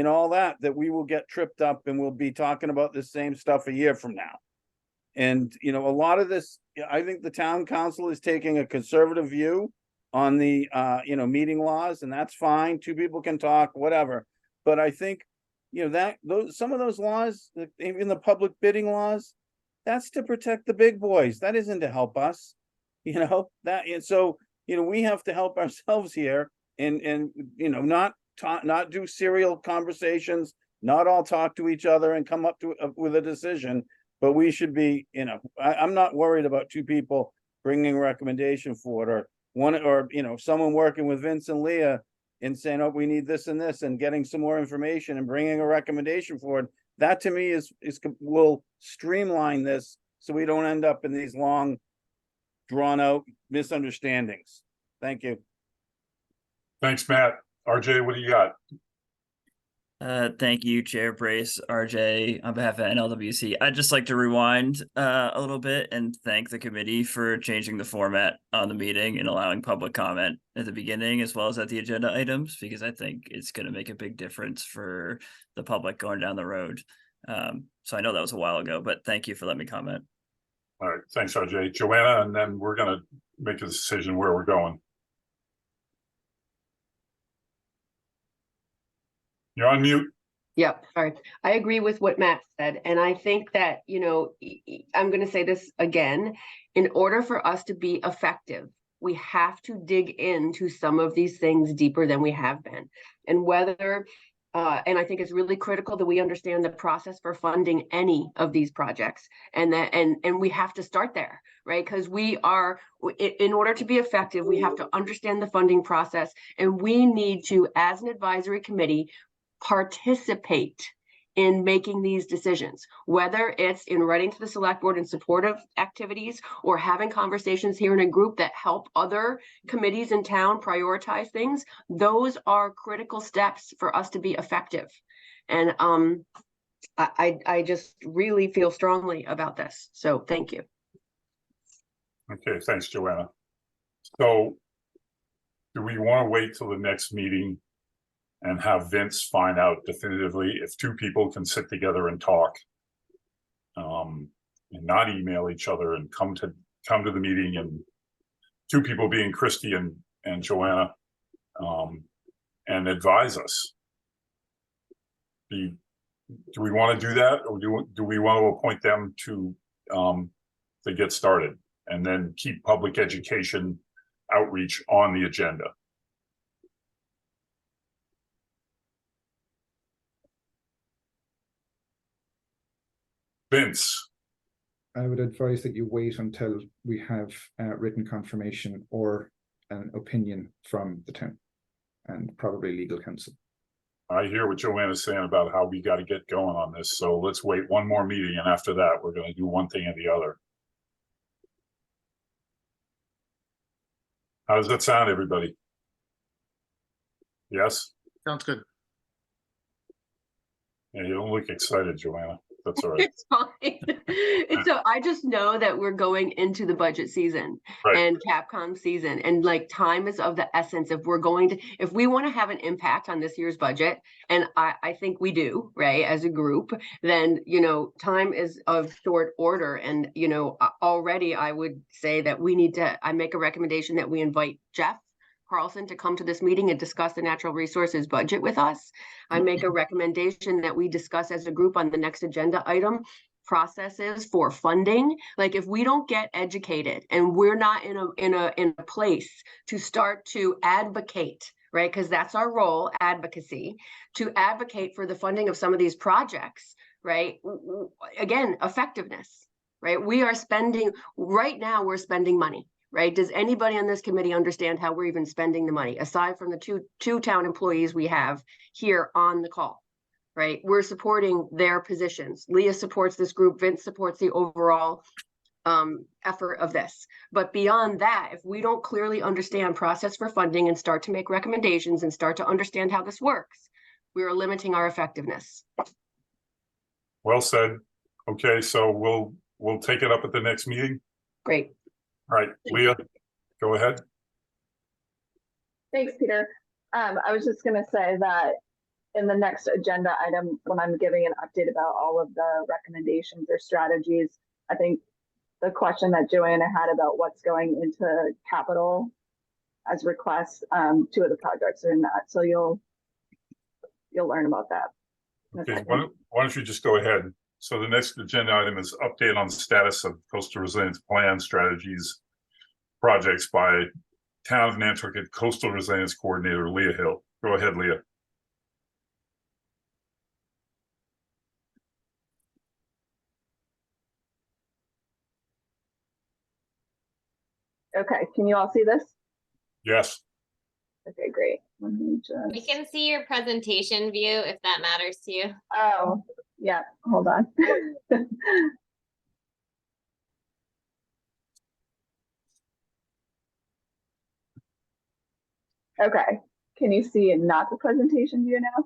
all that we will get tripped up and we'll be talking about the same stuff a year from now. And, a lot of this, I think the town council is taking a conservative view on the, meeting laws, and that's fine. Two people can talk, whatever. But I think, some of those laws, even the public bidding laws, that's to protect the big boys. That isn't to help us, and so, we have to help ourselves here and not do serial conversations, not all talk to each other and come up with a decision. But we should be, I'm not worried about two people bringing a recommendation forward, or someone working with Vince and Leah and saying, oh, we need this and this, and getting some more information and bringing a recommendation forward. That to me will streamline this, so we don't end up in these long, drawn out misunderstandings. Thank you. Thanks, Matt. RJ, what do you got? Thank you, Chair Brace, RJ, on behalf of NLWC. I'd just like to rewind a little bit and thank the committee for changing the format on the meeting and allowing public comment at the beginning as well as at the agenda items, because I think it's going to make a big difference for the public going down the road. So I know that was a while ago, but thank you for letting me comment. All right, thanks, RJ. Joanna, and then we're going to make a decision where we're going. You're on mute. Yep, sorry. I agree with what Matt said. And I think that, I'm going to say this again, in order for us to be effective, we have to dig into some of these things deeper than we have been. And and I think it's really critical that we understand the process for funding any of these projects, and we have to start there, right? Because in order to be effective, we have to understand the funding process, and we need to, as an advisory committee, participate in making these decisions, whether it's in writing to the select board in supportive activities or having conversations here in a group that help other committees in town prioritize things. Those are critical steps for us to be effective. And I just really feel strongly about this. So thank you. Okay, thanks, Joanna. So do we want to wait till the next meeting and have Vince find out definitively if two people can sit together and talk. And not email each other and come to the meeting, and two people being Christy and Joanna, and advise us. Do we want to do that, or do we want to appoint them to get started and then keep public education outreach on the agenda? Vince. I would advise that you wait until we have written confirmation or an opinion from the town and probably legal counsel. I hear what Joanna's saying about how we got to get going on this. So let's wait one more meeting, and after that, we're going to do one thing or the other. How does that sound, everybody? Yes? Sounds good. Yeah, you don't look excited, Joanna. That's all right. It's fine. So I just know that we're going into the budget season Right. and Capcom season, and like time is of the essence. If we want to have an impact on this year's budget, and I think we do, right, as a group, then, you know, time is of short order. And, you know, already I would say that I make a recommendation that we invite Jeff Carlson to come to this meeting and discuss the natural resources budget with us. I make a recommendation that we discuss as a group on the next agenda item processes for funding. Like, if we don't get educated and we're not in a place to start to advocate, right? Because that's our role, advocacy, to advocate for the funding of some of these projects, right? Again, effectiveness, right? We're spending money. Right? Does anybody on this committee understand how we're even spending the money, aside from the two town employees we have here on the call? Right? We're supporting their positions. Leah supports this group. Vince supports the overall effort of this. But beyond that, if we don't clearly understand process for funding and start to make recommendations and start to understand how this works, we are limiting our effectiveness. Well said. Okay, so we'll take it up at the next meeting. Great. All right, Leah, go ahead. Thanks, Peter. I was just gonna say that in the next agenda item, when I'm giving an update about all of the recommendations or strategies, I think the question that Joanna had about what's going into capital as requests, two of the projects are in that. So you'll learn about that. Okay, why don't you just go ahead? So the next agenda item is update on the status of coastal resilience plan strategies projects by Town of Nantucket Coastal Resilience Coordinator Leah Hill. Go ahead, Leah. Okay, can you all see this? Yes. Okay, great. Let me just... We can see your presentation view if that matters to you. Oh, yeah, hold on. Okay, can you see not the presentation view now?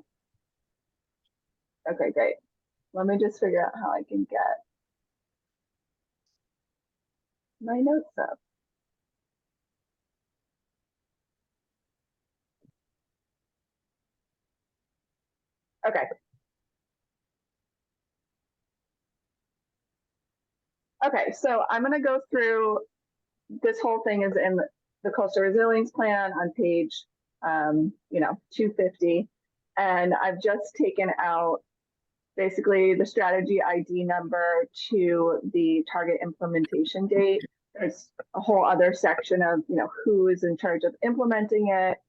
Okay, great. Let me just figure out how I can get my notes up. Okay. Okay, so I'm going to go through, this whole thing is in the Coastal Resilience Plan on page, 250. And I've just taken out basically the strategy ID number to the target implementation date. There's a whole other section of, who is in charge of implementing it,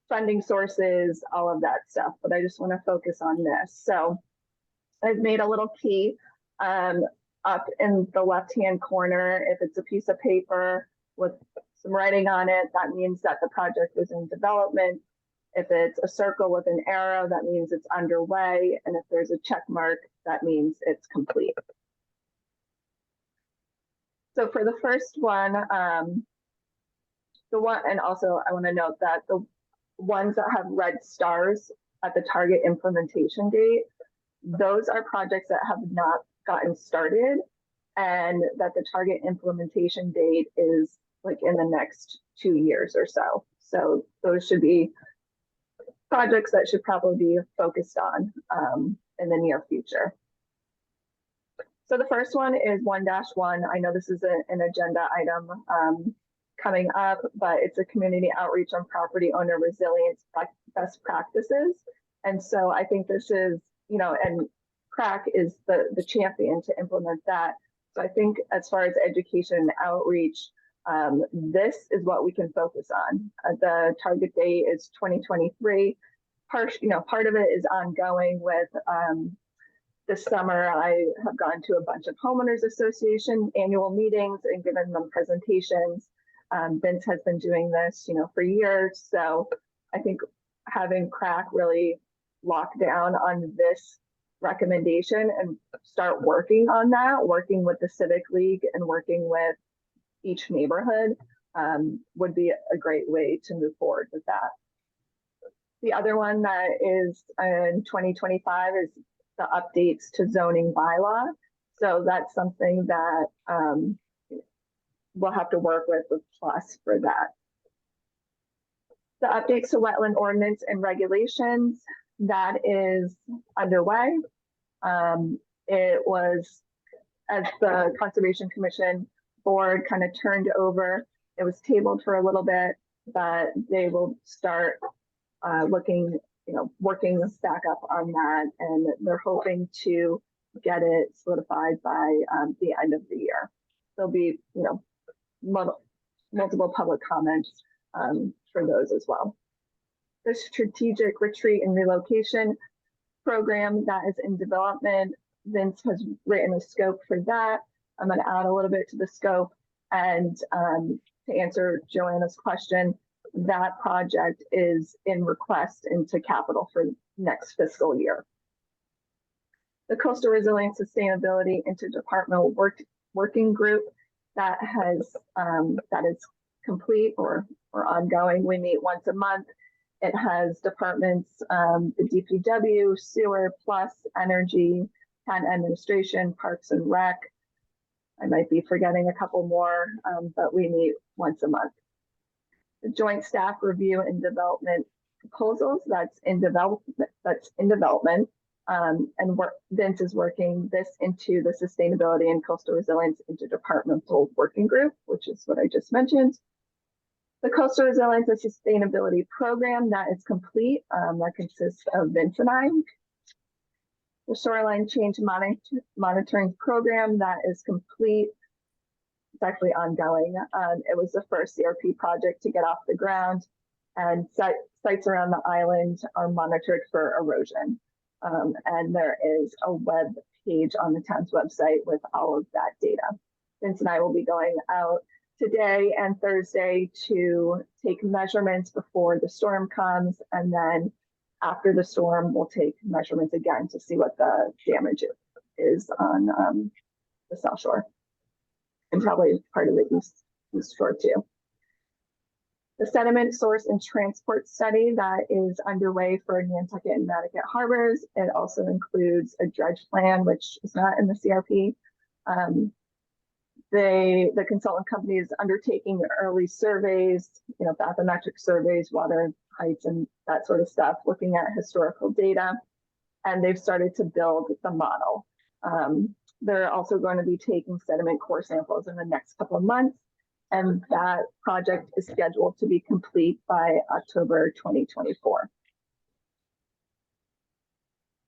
funding sources, all of that stuff. But I just want to focus on this. So I've made a little key up in the left-hand corner. If it's a piece of paper with some writing on it, that means that the project is in development. If it's a circle with an arrow, that means it's underway. And if there's a check mark, that means it's complete. So for the first one, and also I want to note that the ones that have red stars at the target implementation date, those are projects that have not gotten started, and that the target implementation date is like in the next 2 years or so. So those should be projects that should probably be focused on in the near future. So the first one is 1-1. I know this is an agenda item coming up, but it's a community outreach on property owner resilience best practices. And so I think this is, you know, and CRAC is the champion to implement that. So I think as far as education and outreach, this is what we can focus on. The target date is 2023. Part of it is ongoing with this summer. I have gone to a bunch of homeowners association annual meetings and given them presentations. Vince has been doing this, you know, for years. So I think having CRAC really lock down on this recommendation and start working on that, working with the Civic League and working with each neighborhood would be a great way to move forward with that. The other one that is in 2025 is the updates to zoning bylaw. So that's something that we'll have to work with PLUS for that. The updates to wetland ordinance and regulations, that is underway. It was, as the Conservation Commission board kind of turned over, it was tabled for a little bit, but they will start working back up on that, and they're hoping to get it solidified by the end of the year. There'll be, you know, multiple public comments for those as well. The strategic retreat and relocation program that is in development, Vince has written a scope for that. I'm going to add a little bit to the scope, and to answer Joanna's question, that project is in request into capital for next fiscal year. The Coastal Resilience Sustainability Interdepartmental Working Group that is complete or ongoing. We meet once a month. It has departments, the DPW, Sewer, Plus, Energy, Town Administration, Parks and Rec. I might be forgetting a couple more, but we meet once a month. The Joint Staff Review and Development Proposals, that's in development. And Vince is working this into the Sustainability and Coastal Resilience Interdepartmental Working Group, which is what I just mentioned. The Coastal Resilience and Sustainability Program, that is complete. That consists of Vince and I. The Shoreline Change Monitoring Program, that is complete. It's actually ongoing. It was the first CRP project to get off the ground, and sites around the island are monitored for erosion. And there is a web page on the town's website with all of that data. Vince and I will be going out today and Thursday to take measurements before the storm comes, and then after the storm we'll take measurements again to see what the damage is on the South Shore and probably part of the East Shore too. The sediment source and transport study that is underway for Nantucket and Mattocket harbors. It also includes a dredge plan, which is not in the CRP. The consultant company is undertaking early surveys, you know, bathymetric surveys, water heights and that sort of stuff, looking at historical data, and they've started to build the model. They're also going to be taking sediment core samples in the next couple of months, and that project is scheduled to be complete by October 2024.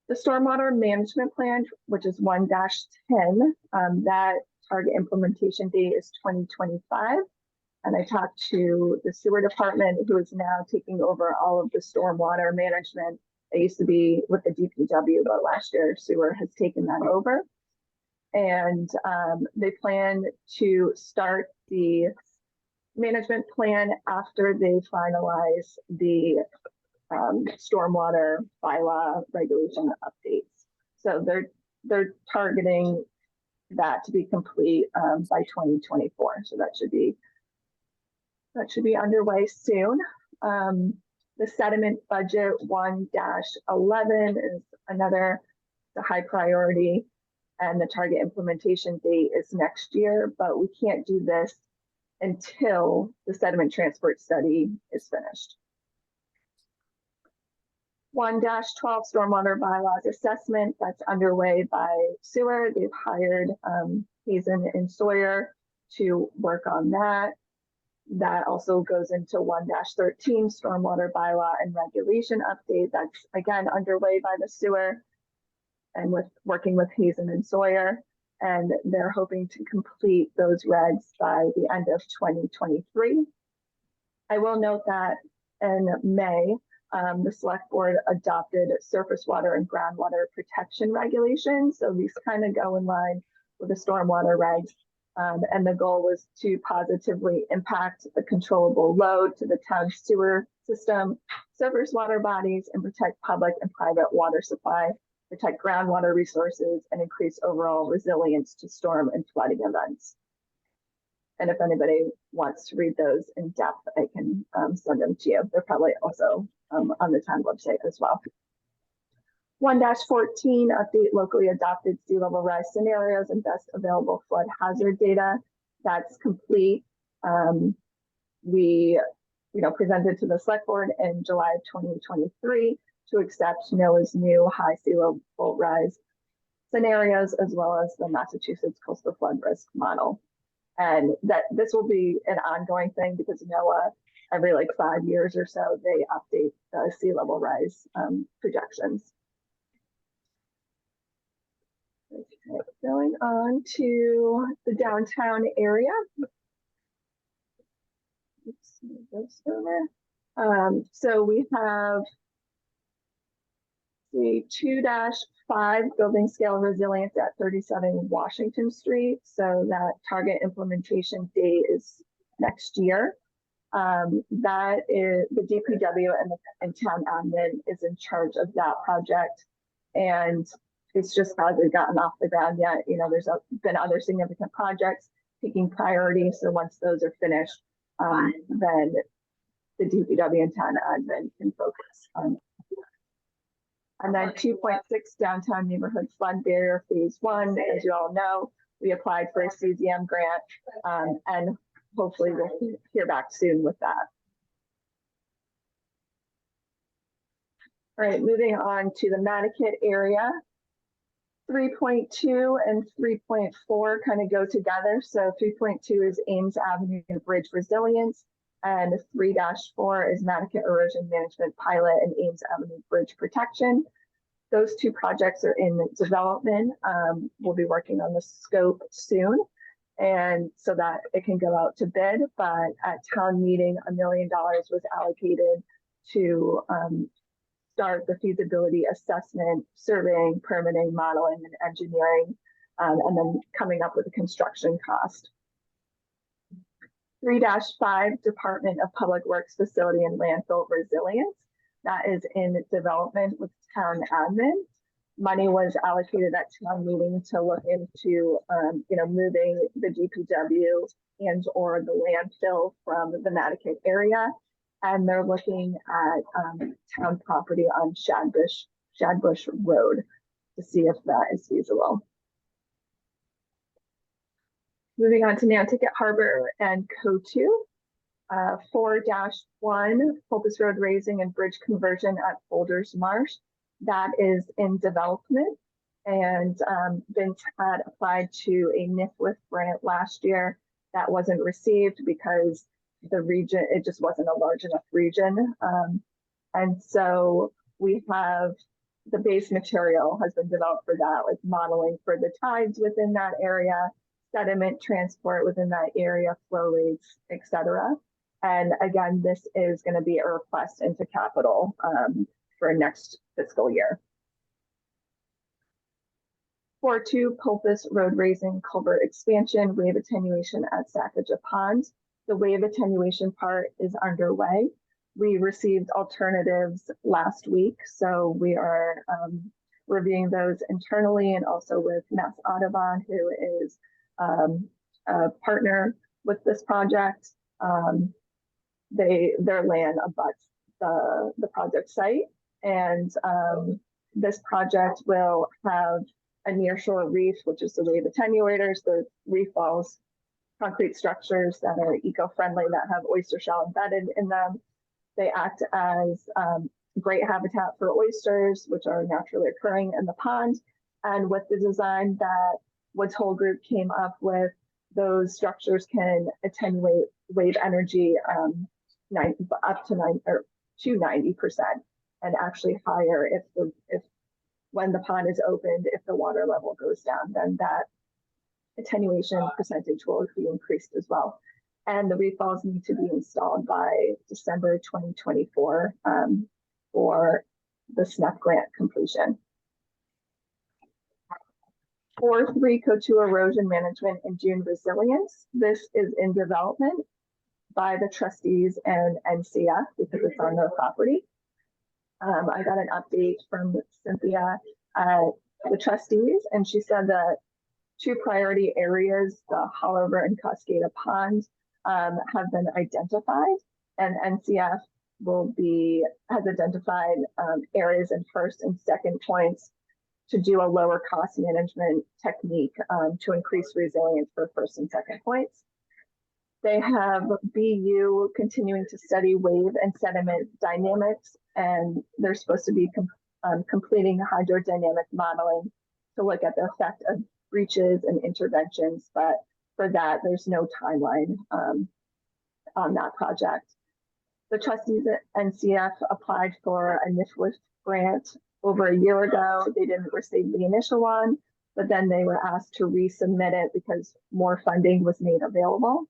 The Stormwater Management Plan, which is 1-10, that target implementation date is 2025. And I talked to the sewer department, who is now taking over all of the stormwater management. It used to be with the DPW, but last year sewer has taken that over. And they plan to start the management plan after they finalize the stormwater bylaw regulation updates. So they're targeting that to be complete by 2024. So that should be underway soon. The sediment budget 1-11 is another high priority, and the target implementation date is next year, but we can't do this until the sediment transport study is finished. 1-12 stormwater bylaws assessment that's underway by sewer. They've hired Hazen and Sawyer to work on that. That also goes into 1-13 stormwater bylaw and regulation update. That's again underway by the sewer and with working with Hazen and Sawyer. And they're hoping to complete those regs by the end of 2023. I will note that in May, the select board adopted surface water and groundwater protection regulations. So these kind of go in line with the stormwater regs. And the goal was to positively impact the controllable load to the town sewer system, surface water bodies, and protect public and private water supply, protect groundwater resources, and increase overall resilience to storm and flooding events. And if anybody wants to read those in depth, I can send them to you. They're probably also on the town website as well. 1-14, update locally adopted sea level rise scenarios and best available flood hazard data. That's complete. We presented to the select board in July of 2023 to accept NOAA's new high sea level rise scenarios, as well as the Massachusetts coastal flood risk model. And that this will be an ongoing thing because NOAA, every like 5 years or so, they update the sea level rise projections. Okay, going on to the downtown area. Oops, move this over. So we have the 2-5 building scale resilience at 37 Washington Street. So that target implementation date is next year. That is the DPW and town admin is in charge of that project. And it's just hasn't gotten off the ground yet. There's been other significant projects taking priority. So once those are finished, then the DPW and town admin can focus on. And then 2.6 downtown neighborhood flood barrier phase 1. As you all know, we applied for a CZM grant, and hopefully we'll hear back soon with that. All right, moving on to the Mattakit area. 3.2 and 3.4 kind of go together. So 3.2 is Ames Avenue Bridge Resilience, and 3-4 is Mattakit Erosion Management Pilot and Ames Avenue Bridge Protection. Those two projects are in development. We'll be working on the scope soon, and so that it can go out to bid. But at town meeting, $1 million was allocated to start the feasibility assessment, surveying, permitting, modeling, and engineering, and then coming up with a construction cost. 3-5, Department of Public Works Facility and Landfill Resilience. That is in development with town admin. Money was allocated at town meeting to look into, moving the DPW and or the landfill from the Mattakit area. And they're looking at town property on Shadbush Road to see if that is feasible. Moving on to Nantucket Harbor and COTU. 4-1, Pulpus Road raising and bridge conversion at Folders Marsh. That is in development, and Vince had applied to a NIFLIF grant last year. That wasn't received because the region, it just wasn't a large enough region. And so we have the base material has been developed for that, like modeling for the tides within that area, sediment transport within that area, flow rates, etc. And again, this is going to be a request into capital for next fiscal year. 4-2, Pulpus Road raising culvert expansion, wave attenuation at Sacajah Pond. The wave attenuation part is underway. We received alternatives last week, so we are reviewing those internally and also with Mass Audubon, who is a partner with this project. Their land abuts the project site, and this project will have a nearshore reef, which is the wave attenuators. The reef walls, concrete structures that are eco-friendly that have oyster shell embedded in them. They act as great habitat for oysters, which are naturally occurring in the pond. And with the design that Woods Hole Group came up with, those structures can attenuate wave energy up to 90%, and actually higher if when the pond is opened, if the water level goes down, then that attenuation percentage will be increased as well. And the reef walls need to be installed by December 2024 for the SNEP grant completion. 4.3 Cotuit erosion management and dune resilience. This is in development by the trustees and NCF because it's on their property. I got an update from Cynthia, the trustees, and she said that 2 priority areas, the Hollover and Cascada Pond, have been identified, and NCF has identified areas in first and second points to do a lower cost management technique to increase resilience for first and second points. They have BU continuing to study wave and sediment dynamics, and they're supposed to be completing hydrodynamic modeling to look at the effect of breaches and interventions, but for that, there's no timeline on that project. The trustees at NCF applied for a NIFWIF grant over a year ago. They didn't receive the initial one, but then they were asked to resubmit it because more funding was made available.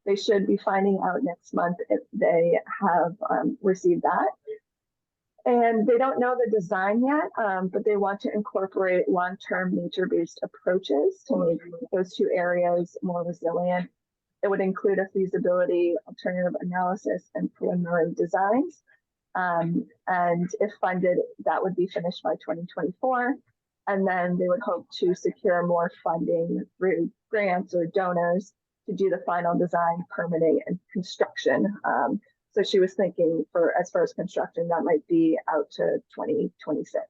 They should be finding out next month if they have received that. And they don't know the design yet, but they want to incorporate long-term nature-based approaches to make those 2 areas more resilient. It would include a feasibility, alternative analysis, and preliminary designs. And if funded, that would be finished by 2024. And then they would hope to secure more funding through grants or donors to do the final design, permitting, and construction. So she was thinking as far as construction, that might be out to 2026.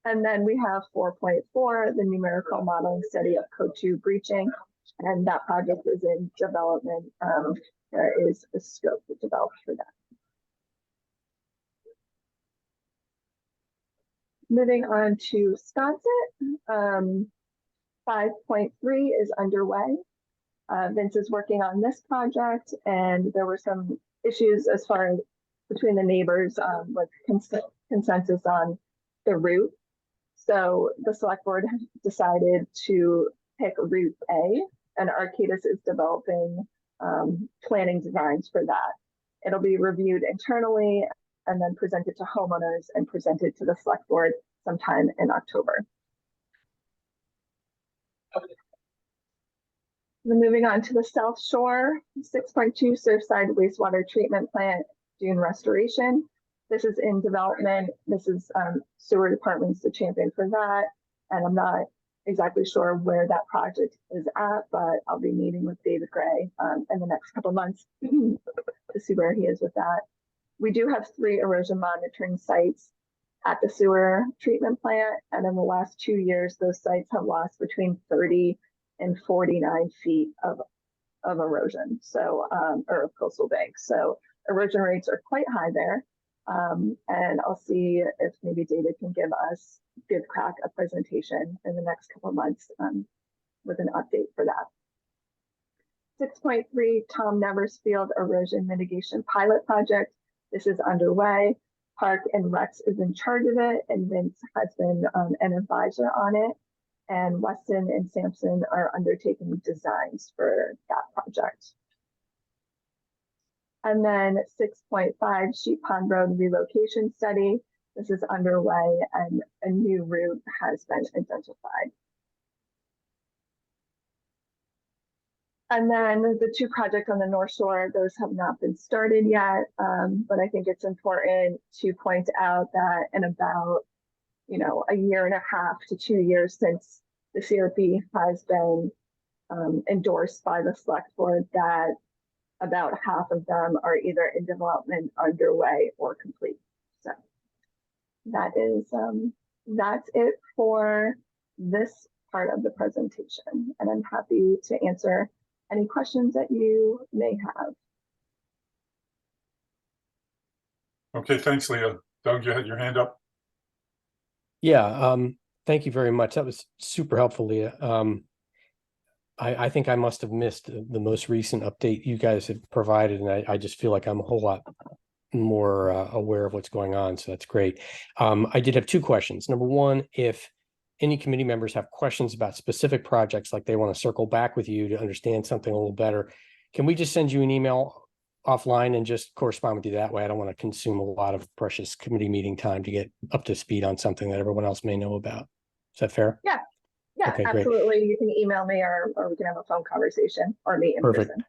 And then we have 4.4, the numerical modeling study of Cotuit breaching, and that project is in development. There is a scope developed for that. Moving on to Sconset, 5.3 is underway. Vince is working on this project, and there were some issues as far as between the neighbors with consensus on the route. So the select board decided to pick Route A, and Arcadis is developing planning designs for that. It'll be reviewed internally and then presented to homeowners and presented to the select board sometime in October. Then moving on to the South Shore, 6.2 Surfside Wastewater Treatment Plant dune restoration. This is in development. This is sewer department's the champion for that. And I'm not exactly sure where that project is at, but I'll be meeting with David Gray in the next couple of months to see where he is with that. We do have 3 erosion monitoring sites at the sewer treatment plant. And in the last 2 years, those sites have lost between 30 and 49 feet of erosion, so or of coastal banks. So erosion rates are quite high there. And I'll see if maybe David can give crack a presentation in the next couple of months with an update for that. 6.3 Tom Nevers Field Erosion Mitigation Pilot Project. This is underway. Park and Rex is in charge of it, and Vince has been an advisor on it. And Weston and Sampson are undertaking designs for that project. And then 6.5 Sheep Pond Road Relocation Study. This is underway and a new route has been identified. And then the 2 projects on the North Shore, those have not been started yet. But I think it's important to point out that in about a year and a half to 2 years since the CRP has been endorsed by the select board, that about half of them are either in development, underway, or complete. So that's it for this part of the presentation, and I'm happy to answer any questions that you may have. Okay, thanks, Leah. Doug, you had your hand up? Yeah, thank you very much. That was super helpful, Leah. I think I must have missed the most recent update you guys had provided, and I just feel like I'm a whole lot more aware of what's going on, so that's great. I did have two questions. Number one, if any committee members have questions about specific projects, like they want to circle back with you to understand something a little better, can we just send you an email offline and just correspond with you that way? I don't want to consume a lot of precious committee meeting time to get up to speed on something that everyone else may know about. Is that fair? Yeah, Okay, great. absolutely. You can email me or we can have a phone conversation or meet in Perfect. person.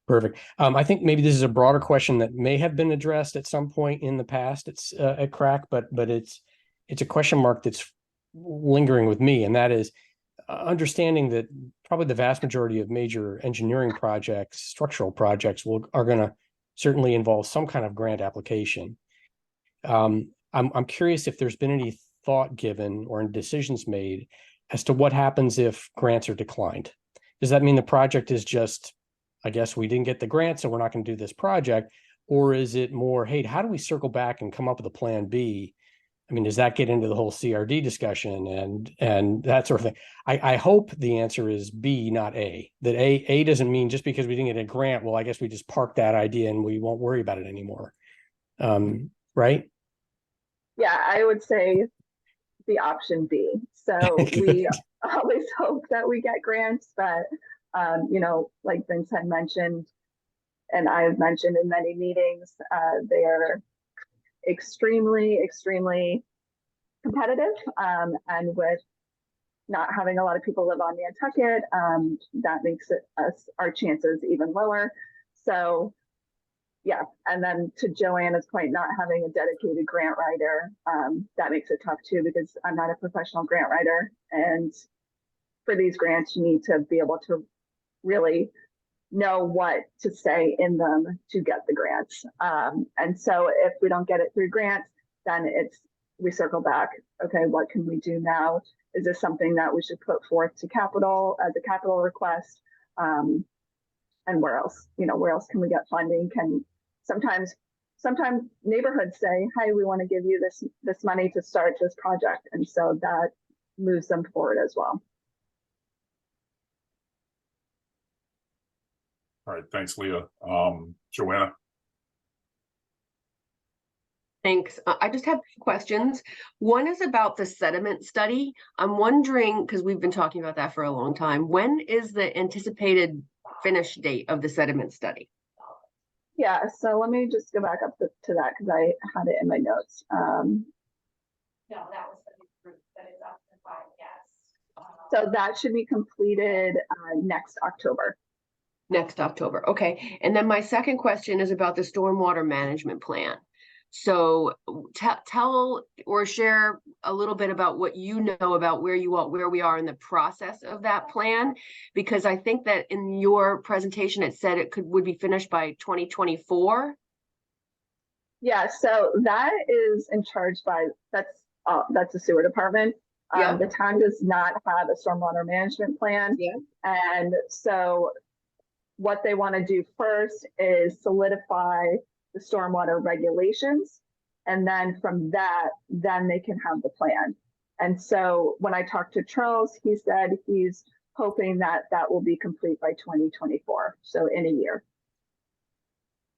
Perfect. I think maybe this is a broader question that may have been addressed at some point in the past. It's at CRAC, but it's a question mark that's lingering with me, and that is understanding that probably the vast majority of major engineering projects, structural projects, are going to certainly involve some kind of grant application. I'm curious if there's been any thought given or decisions made as to what happens if grants are declined. Does that mean the project is just, I guess we didn't get the grant, so we're not going to do this project? Or is it more, hey, how do we circle back and come up with a plan B? I mean, does that get into the whole CRD discussion and that sort of thing? I hope the answer is B, not A. That A doesn't mean just because we didn't get a grant, well, I guess we just park that idea and we won't worry about it anymore. Right? Yeah, I would say the option B. So we always hope that we get grants, but you know, like Vince had mentioned, and I've mentioned in many meetings, they are extremely competitive. And with not having a lot of people live on Nantucket, that makes our chances even lower. So yeah, and then to Joanna's point, not having a dedicated grant writer, that makes it tough too, because I'm not a professional grant writer. And for these grants, you need to be able to really know what to say in them to get the grants. And so if we don't get it through grants, then we circle back. Okay, what can we do now? Is this something that we should put forth to capital as a capital request? And where else? You know, where else can we get funding? Sometimes neighborhoods say, "Hey, we want to give you this money to start this project," and so that moves them forward as well. All right, thanks, Leah. Joanna? Thanks. I just have two questions. One is about the sediment study. I'm wondering, because we've been talking about that for a long time, when is the anticipated finish date of the sediment study? Yeah, so let me just go back up to that because I had it in my notes. No, that was the group that is up to 5, yes. So that should be completed next October. Next October. Okay. And then my second question is about the stormwater management plan. So tell or share a little bit about what you know about where we are in the process of that plan, because I think that in your presentation it said it would be finished by 2024. Yeah, so that is in charge by that's the sewer department. Yeah. The town does not have a stormwater management plan. Yeah. And so what they want to do first is solidify the stormwater regulations. And then from that, then they can have the plan. And so when I talked to Charles, he said he's hoping that that will be complete by 2024. So in a year.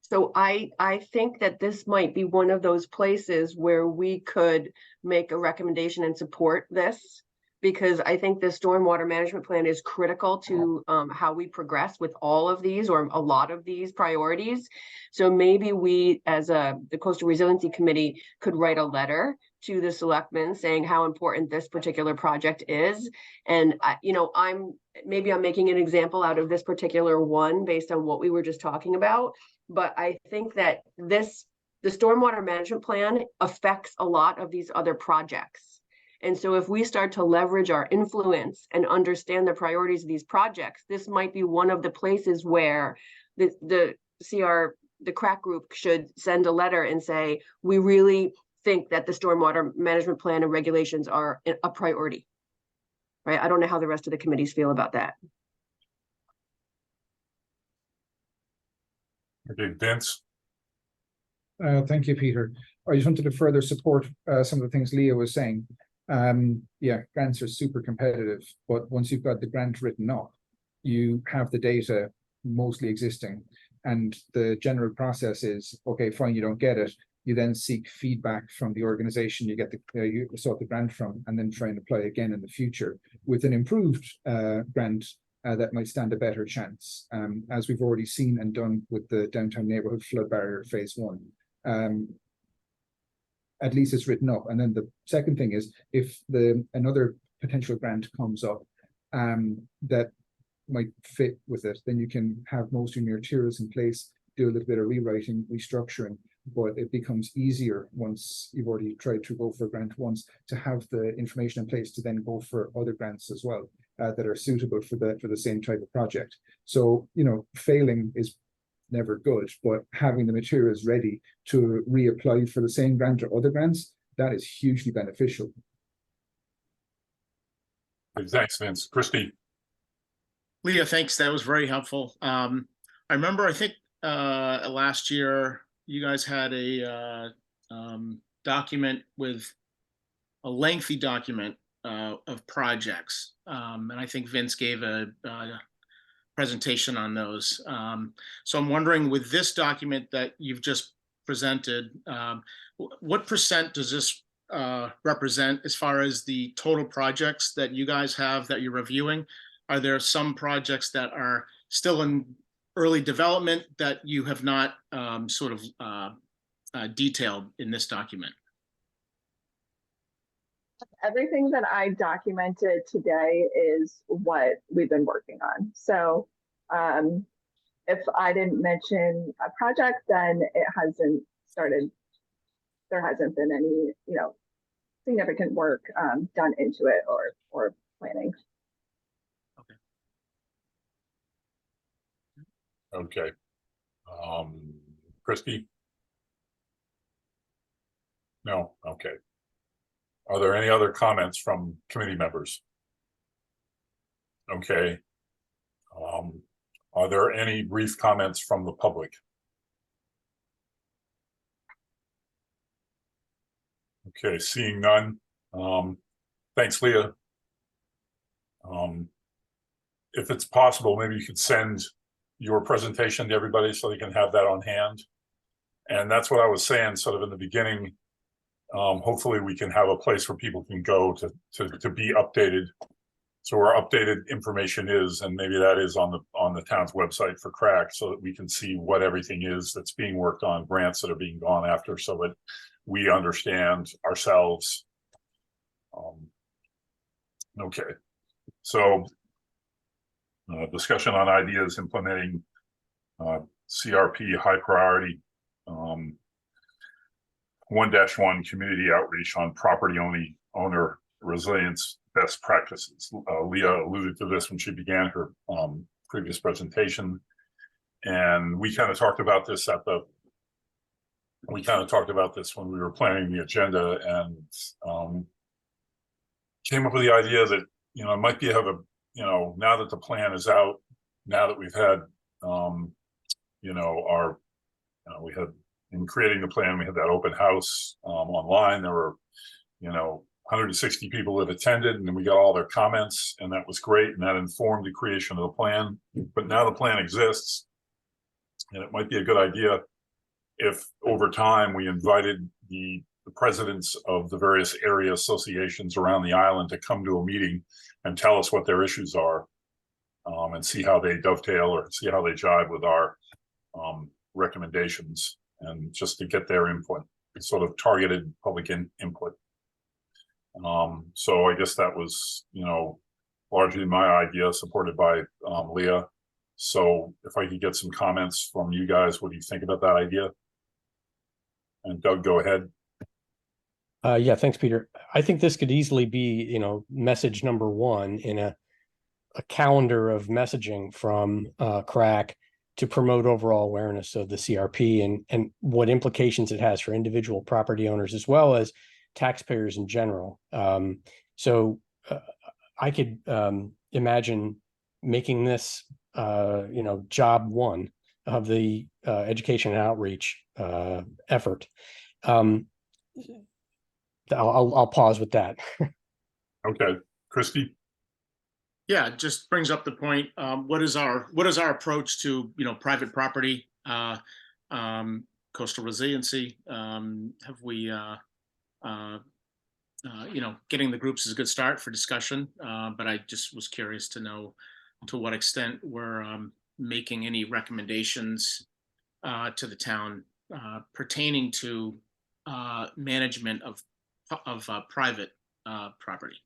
So I think that this might be one of those places where we could make a recommendation and support this, because I think the stormwater management plan is critical to how we progress with all of these or a lot of these priorities. So maybe we, as the Coastal Resiliency Committee, could write a letter to the selectmen saying how important this particular project is. And I'm making an example out of this particular one based on what we were just talking about. But I think that the stormwater management plan affects a lot of these other projects. And so if we start to leverage our influence and understand the priorities of these projects, this might be one of the places where the CRAC group should send a letter and say, we really think that the stormwater management plan and regulations are a priority. Right? I don't know how the rest of the committees feel about that. Okay, Vince? Thank you, Peter. I just wanted to further support some of the things Leah was saying. Yeah, grants are super competitive, but once you've got the grant written up, you have the data mostly existing. And the general process is, okay, fine, you don't get it. You then seek feedback from the organization you get you sought the grant from, and then try and apply again in the future with an improved grant that might stand a better chance, as we've already seen and done with the downtown neighborhood flood barrier phase 1. At least it's written up. And then the second thing is, if another potential grant comes up that might fit with it, then you can have most of your materials in place, do a little bit of rewriting, restructuring, but it becomes easier once you've already tried to go for a grant once to have the information in place to then go for other grants as well that are suitable for the same type of project. So, you know, failing is never good, but having the materials ready to reapply for the same grant or other grants, that is hugely beneficial. Thanks, Vince. Christy. Leah, thanks. That was very helpful. I remember, I think last year you guys had a document with a lengthy document of projects. And I think Vince gave a presentation on those. So I'm wondering, with this document that you've just presented, what percent does this represent as far as the total projects that you guys have that you're reviewing? Are there some projects that are still in early development that you have not sort of detailed in this document? Everything that I documented today is what we've been working on. So if I didn't mention a project, then it hasn't started. There hasn't been any, you know, significant work done into it or planning. Okay. Christy? No? Okay. Are there any other comments from committee members? Okay. Are there any brief comments from the public? Okay, seeing none. Thanks, Leah. If it's possible, maybe you could send your presentation to everybody so they can have that on hand. And that's what I was saying sort of in the beginning. Hopefully we can have a place where people can go to be updated. So where updated information is, and maybe that is on the town's website for CRAC, so that we can see what everything is that's being worked on, grants that are being gone after, so that we understand ourselves. Okay, so discussion on ideas implementing CRP high priority 1-1 community outreach on property owner resilience best practices. Leah alluded to this when she began her previous presentation, and we kind of talked about this when we were planning the agenda, and came up with the idea that, you know, it might be now that the plan is out, now that we've had we had, in creating the plan, we had that open house online. There were 160 people that attended, and then we got all their comments, and that was great, and that informed the creation of the plan. But now the plan exists, and it might be a good idea if over time we invited the presidents of the various area associations around the island to come to a meeting and tell us what their issues are, and see how they dovetail or see how they jive with our recommendations, and just to get their input, sort of targeted public input. So I guess that was, largely my idea, supported by Leah. So if I could get some comments from you guys, what do you think about that idea? And Doug, go ahead. Yeah, thanks, Peter. I think this could easily be, message number one in a calendar of messaging from CRAC to promote overall awareness of the CRP and what implications it has for individual property owners as well as taxpayers in general. So I could imagine making this, job one education and outreach effort. I'll pause with that. Okay, Christie? Yeah, it just brings up the point, what is our approach to, private property, coastal resiliency? Have we, getting the groups is a good start for discussion, but I just was curious to know to what extent we're making any recommendations to the town pertaining to management of private property.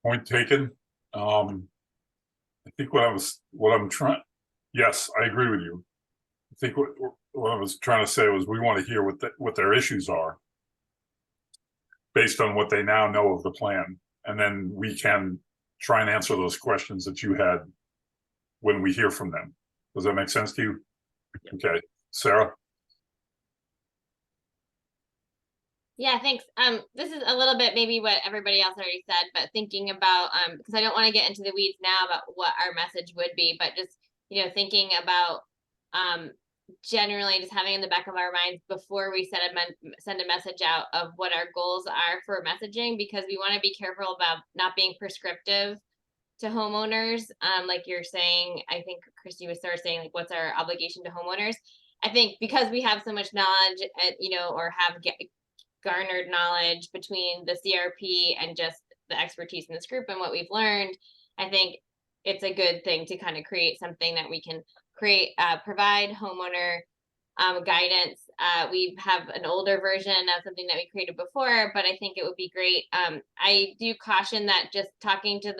Point taken. I think yes, I agree with you. I think what I was trying to say was we want to hear what their issues are based on what they now know of the plan. And then we can try and answer those questions that you had when we hear from them. Does that make sense to you? Okay, Sarah? Yeah, thanks. This is a little bit maybe what everybody else already said, but thinking about, because I don't want to get into the weeds now about what our message would be, but just, thinking about generally just having in the back of our minds before we send a message out of what our goals are for messaging, because we want to be careful about not being prescriptive to homeowners. Like you're saying, I think Christy was sort of saying, like, what's our obligation to homeowners? I think because we have so much knowledge, or have garnered knowledge between the CRP and just the expertise in this group and what we've learned, I think it's a good thing to kind of create something that we can provide homeowner guidance. We have an older version of something that we created before, but I think it would be great. I do caution that just talking to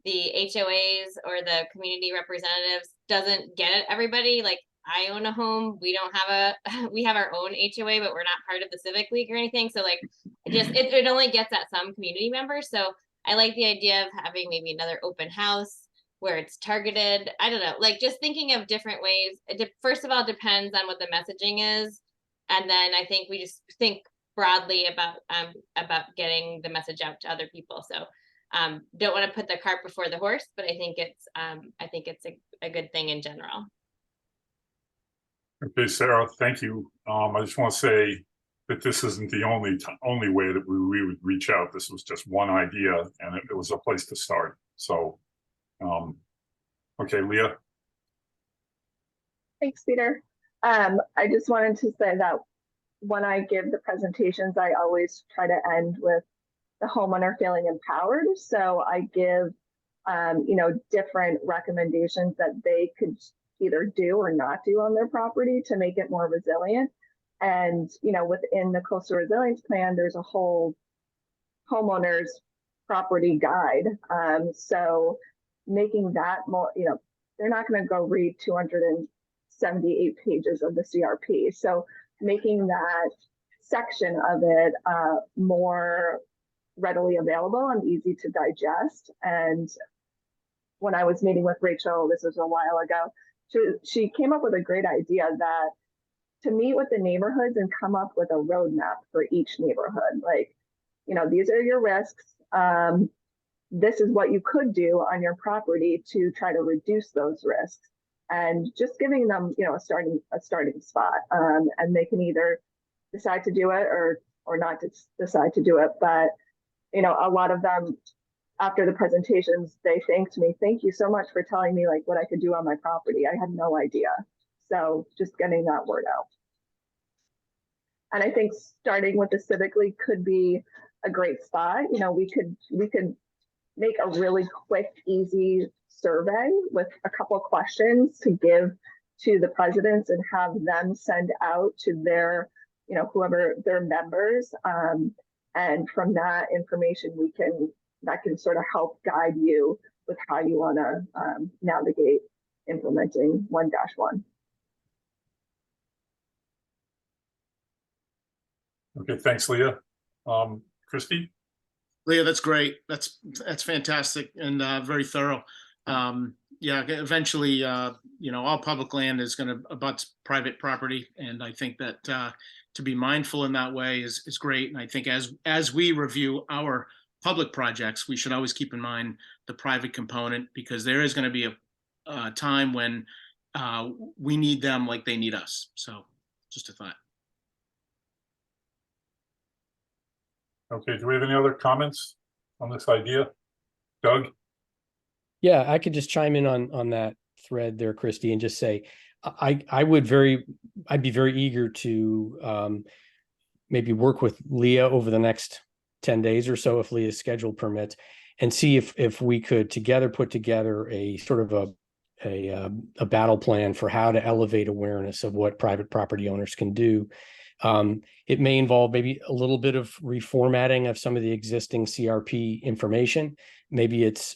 the HOAs or the community representatives doesn't get everybody. Like, I own a home. We don't have we have our own HOA, but we're not part of the Civic League or anything. So like, it only gets at some community members. So I like the idea of having maybe another open house where it's targeted. I don't know, like just thinking of different ways. First of all, depends on what the messaging is. And then I think we just think broadly about getting the message out to other people. So don't want to put the cart before the horse, but I think it's a good thing in general. Okay, Sarah, thank you. I just want to say that this isn't the only way that we would reach out. This was just one idea, and it was a place to start. So, okay, Leah. Thanks, Peter. I just wanted to say that when I give the presentations, I always try to end with the homeowner feeling empowered. So I give, different recommendations that they could either do or not do on their property to make it more resilient. And, within the coastal resilience plan, there's a whole homeowners property guide. So making that more, they're not going to go read 278 pages of the CRP. So making that section of it more readily available and easy to digest. And when I was meeting with Rachel, this was a while ago, she came up with a great idea that to meet with the neighborhoods and come up with a roadmap for each neighborhood. Like, these are your risks. This is what you could do on your property to try to reduce those risks, and just giving them, a starting spot. And they can either decide to do it or not decide to do it. But, a lot of them, after the presentations, they thanked me. Thank you so much for telling me like what I could do on my property. I had no idea. So just getting that word out. And I think starting with the Civic League could be a great spot. We could make a really quick, easy survey with a couple of questions to give to the presidents and have them send out to their, whoever their members. And from that information, that can sort of help guide you with how you want to navigate implementing 1-1. Okay, thanks, Leah. Christy? Leah, that's great. That's fantastic and very thorough. Yeah, eventually, all public land is going to abut private property, and I think that to be mindful in that way is great. And I think as we review our public projects, we should always keep in mind the private component, because there is going to be time when we need them like they need us. So just a thought. Okay, do we have any other comments on this idea? Doug? Yeah, I could just chime in on that thread there, Christy, and just say, I'd be very eager to maybe work with Leah over the next 10 days or so, if Leah's schedule permits, and see if we could together put together a sort of a battle plan for how to elevate awareness of what private property owners can do. It may involve maybe a little bit of reformatting of some of the existing CRP information. Maybe it's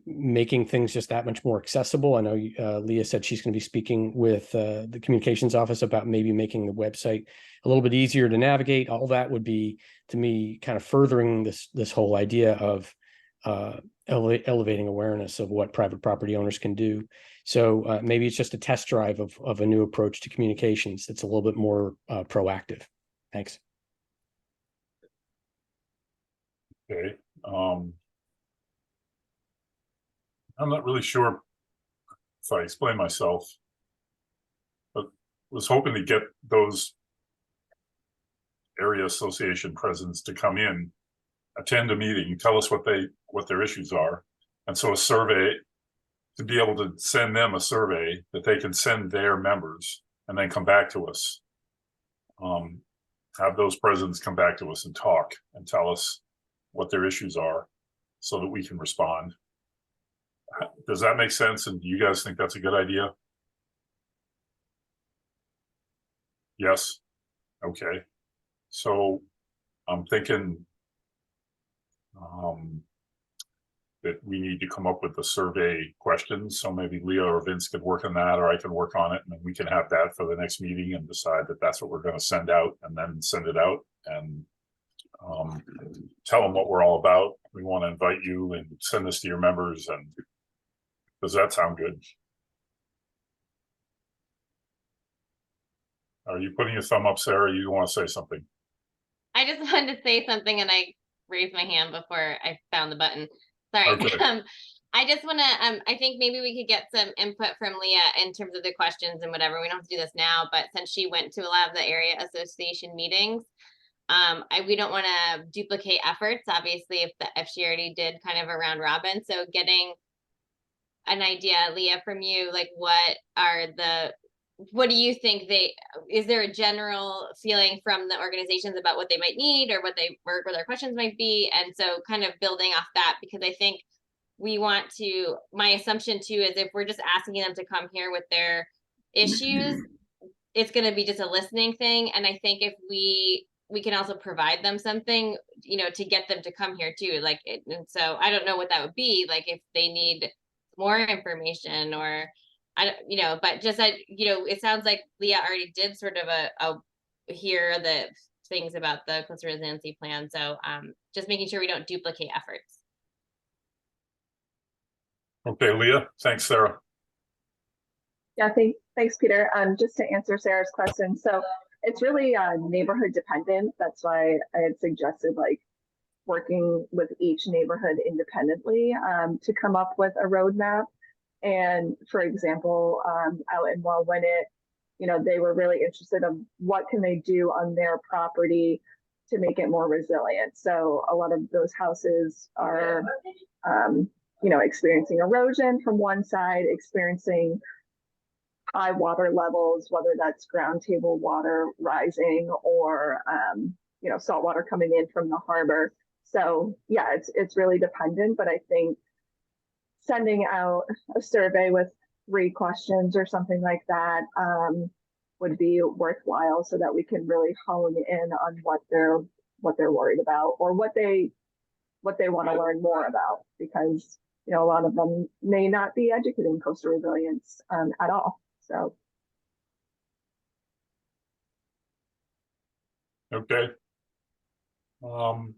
making things just that much more accessible. I know Leah said she's going to be speaking with the communications office about maybe making the website a little bit easier to navigate. All that would be, to me, kind of furthering this whole idea of elevating awareness of what private property owners can do. So maybe it's just a test drive of a new approach to communications that's a little bit more proactive. Thanks. Okay. I'm not really sure if I explain myself, but was hoping to get those area association presidents to come in, attend a meeting, tell us what their issues are. And so a survey, to be able to send them a survey that they can send their members and then come back to us. Have those presidents come back to us and talk and tell us what their issues are so that we can respond. Does that make sense? And do you guys think that's a good idea? Yes. Okay. So I'm thinking that we need to come up with the survey questions. So maybe Leah or Vince could work on that, or I can work on it, and then we can have that for the next meeting and decide that that's what we're going to send out, and then send it out and tell them what we're all about. We want to invite you and send this to your members. And does that sound good? Are you putting your thumb up, Sarah? You want to say something? I just wanted to say something and I raised my hand before I found the button. Sorry. Okay. I just want to, I think maybe we could get some input from Leah in terms of the questions and whatever. We don't have to do this now, but since she went to a lot of the area association meetings, we don't want to duplicate efforts, obviously, if she already did kind of a round robin. So getting an idea, Leah, from you, like what do you think is there a general feeling from the organizations about what they might need or what where their questions might be? And so kind of building off that, because I think my assumption too is if we're just asking them to come here with their issues, it's going to be just a listening thing. And I think if we can also provide them something, to get them to come here too. And so I don't know what that would be, like if they need more information or but just it sounds like Leah already did sort of hear the things about the coastal resiliency plan. So just making sure we don't duplicate efforts. Okay, Leah. Thanks, Sarah. Yeah, thanks, Peter. Just to answer Sarah's question, so it's really neighborhood dependent. That's why I had suggested working with each neighborhood independently to come up with a roadmap. And for example, out in Wauwinet, they were really interested in what can they do on their property to make it more resilient. So a lot of those houses are, experiencing erosion from one side, experiencing high water levels, whether that's ground table water rising or, salt water coming in from the harbor. So yeah, it's really dependent, but I think sending out a survey with 3 questions or something like that would be worthwhile, so that we can really hone in on what they're worried about or what they want to learn more about, because a lot of them may not be educated in coastal resilience at all. So Okay. Well,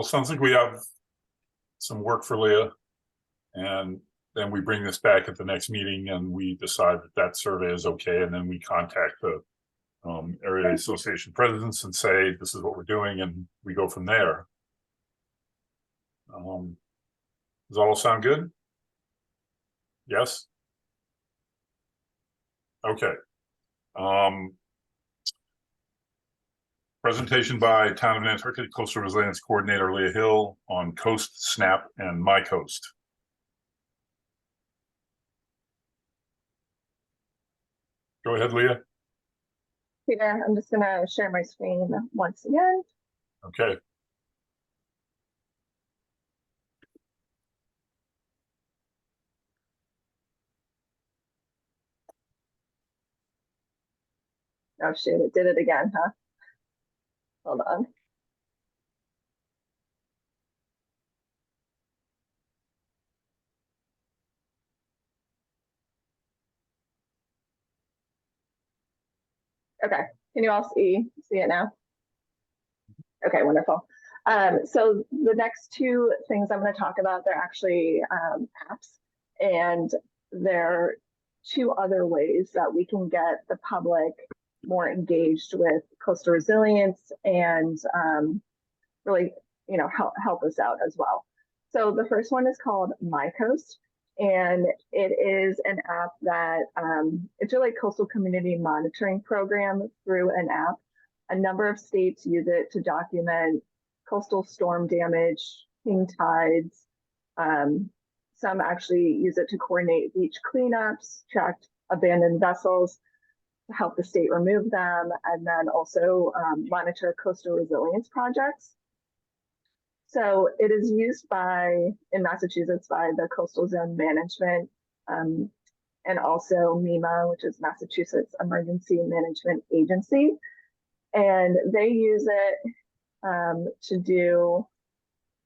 sounds like we have some work for Leah. And then we bring this back at the next meeting and we decide that survey is okay. And then we contact the area association presidents and say, this is what we're doing. And we go from there. Does that all sound good? Yes? Okay. Presentation by Town of Nantucket Coastal Resilience Coordinator Leah Hill on Coast, SNAP, and My Coast. Go ahead, Leah. Peter, I'm just gonna share my screen once again. Okay. Oh shoot, it did it again, huh? Hold on. Okay, can you all see it now? Okay, wonderful. So the next two things I'm going to talk about, they're actually apps, and there are two other ways that we can get the public more engaged with coastal resilience and really, help us out as well. So the first one is called My Coast, and it is an app that it's really a coastal community monitoring program through an app. A number of states use it to document coastal storm damage, king tides. Some actually use it to coordinate beach cleanups, track abandoned vessels, to help the state remove them, and then also monitor coastal resilience projects. So it is used in Massachusetts by the Coastal Zone Management and also MEMA, which is Massachusetts Emergency Management Agency. And they use it to do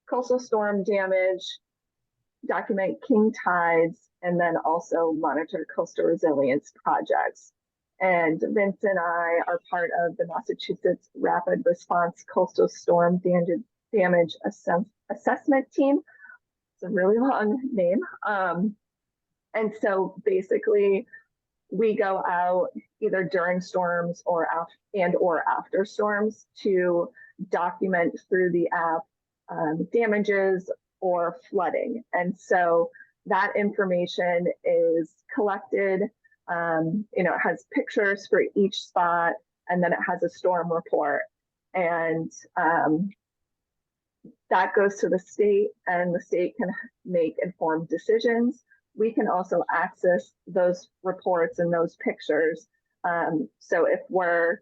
coastal storm damage, document king tides, and then also monitor coastal resilience projects. And Vince and I are part of the Massachusetts Rapid Response Coastal Storm Damage Assessment Team. It's a really long name. And so basically, we go out either during storms or after storms to document through the app damages or flooding. And so that information is collected. It has pictures for each spot, and then it has a storm report. And that goes to the state, and the state can make informed decisions. We can also access those reports and those pictures. So if we're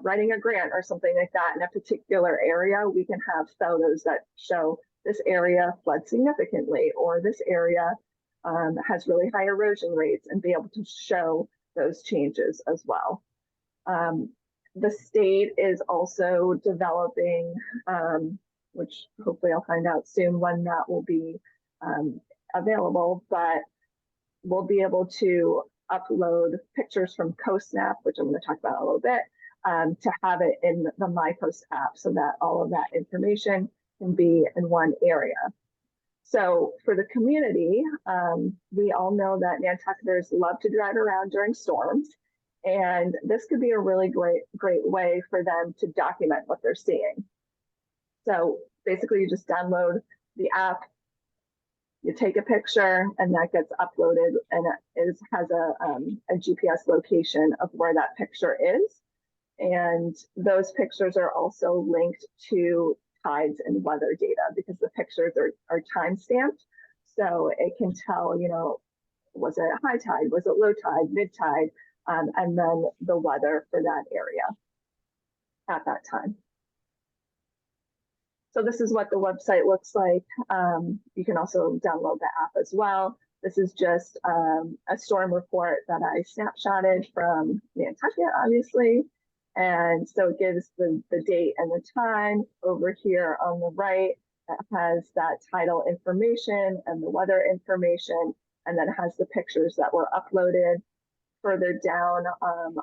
writing a grant or something like that in a particular area, we can have photos that show this area floods significantly, or this area has really high erosion rates, and be able to show those changes as well. The state is also developing, which hopefully I'll find out soon when that will be available, but we'll be able to upload pictures from CoastSnap, which I'm going to talk about in a little bit, to have it in the My Coast app so that all of that information can be in one area. So for the community, we all know that Nantucketers love to drive around during storms, and this could be a really great way for them to document what they're seeing. So basically, you just download the app, you take a picture, and that gets uploaded, and it has a GPS location of where that picture is. And those pictures are also linked to tides and weather data, because the pictures are time stamped. So it can tell, was it high tide, was it low tide, mid tide, and then the weather for that area at that time. So this is what the website looks like. You can also download the app as well. This is just a storm report that I snapshotted from Nantucket, obviously. And so it gives the date and the time. Over here on the right, it has that tidal information and the weather information, and then it has the pictures that were uploaded. Further down